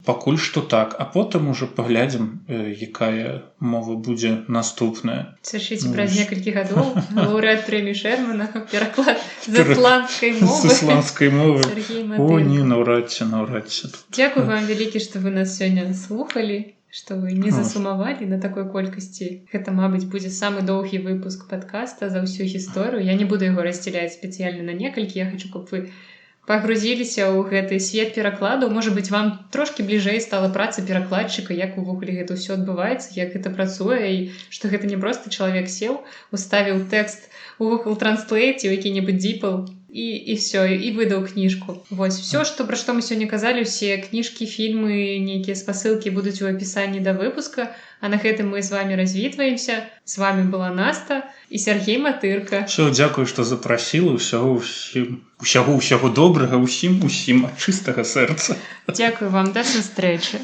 Speaker 2: Пакуль што так, а потым ужо паглядзім, якая мова будзе наступная.
Speaker 1: Сачыце, праз некалькі гадоў лаўрэат прэміі Шэрмана, пераклад з ісландскай мовы
Speaker 2: Сергей Матырка. О, не, наўрад ці.
Speaker 1: Дзякуй вам вялікі, што вы нас сёння слухалі, што вы не засумавалі на такой колькасці. Гэта, мабыць, будзе самы доўгі выпуск падкаста за ўсю гісторыю. Я не буду яго раздзяляць спецыяльна на некалькі, я хачу, каб вы пагрузіліся ў гэты свет перакладу. Можа быць, вам трошкі бліжэй стала праца перакладчыка, як увогуле гэта ўсё адбываецца, як гэта працуе, і што гэта не проста чалавек сеў, уставіў тэкст у Google Translate, у які-небудзь DeepL, і все, і выдаў кніжку. Вось, все, пра што мы сёння казалі, усе кніжкі, фільмы, нейкія спасылкі будуць у апісанні да выпуска, а на гэтым мы з вами развітваемся. З вами была Наста і Сергей Матырка.
Speaker 2: Все, дзякую, што запрасіла. Усяго добрага ўсім ад чыстага сэрца.
Speaker 1: Дзякую вам, да сустрэчы.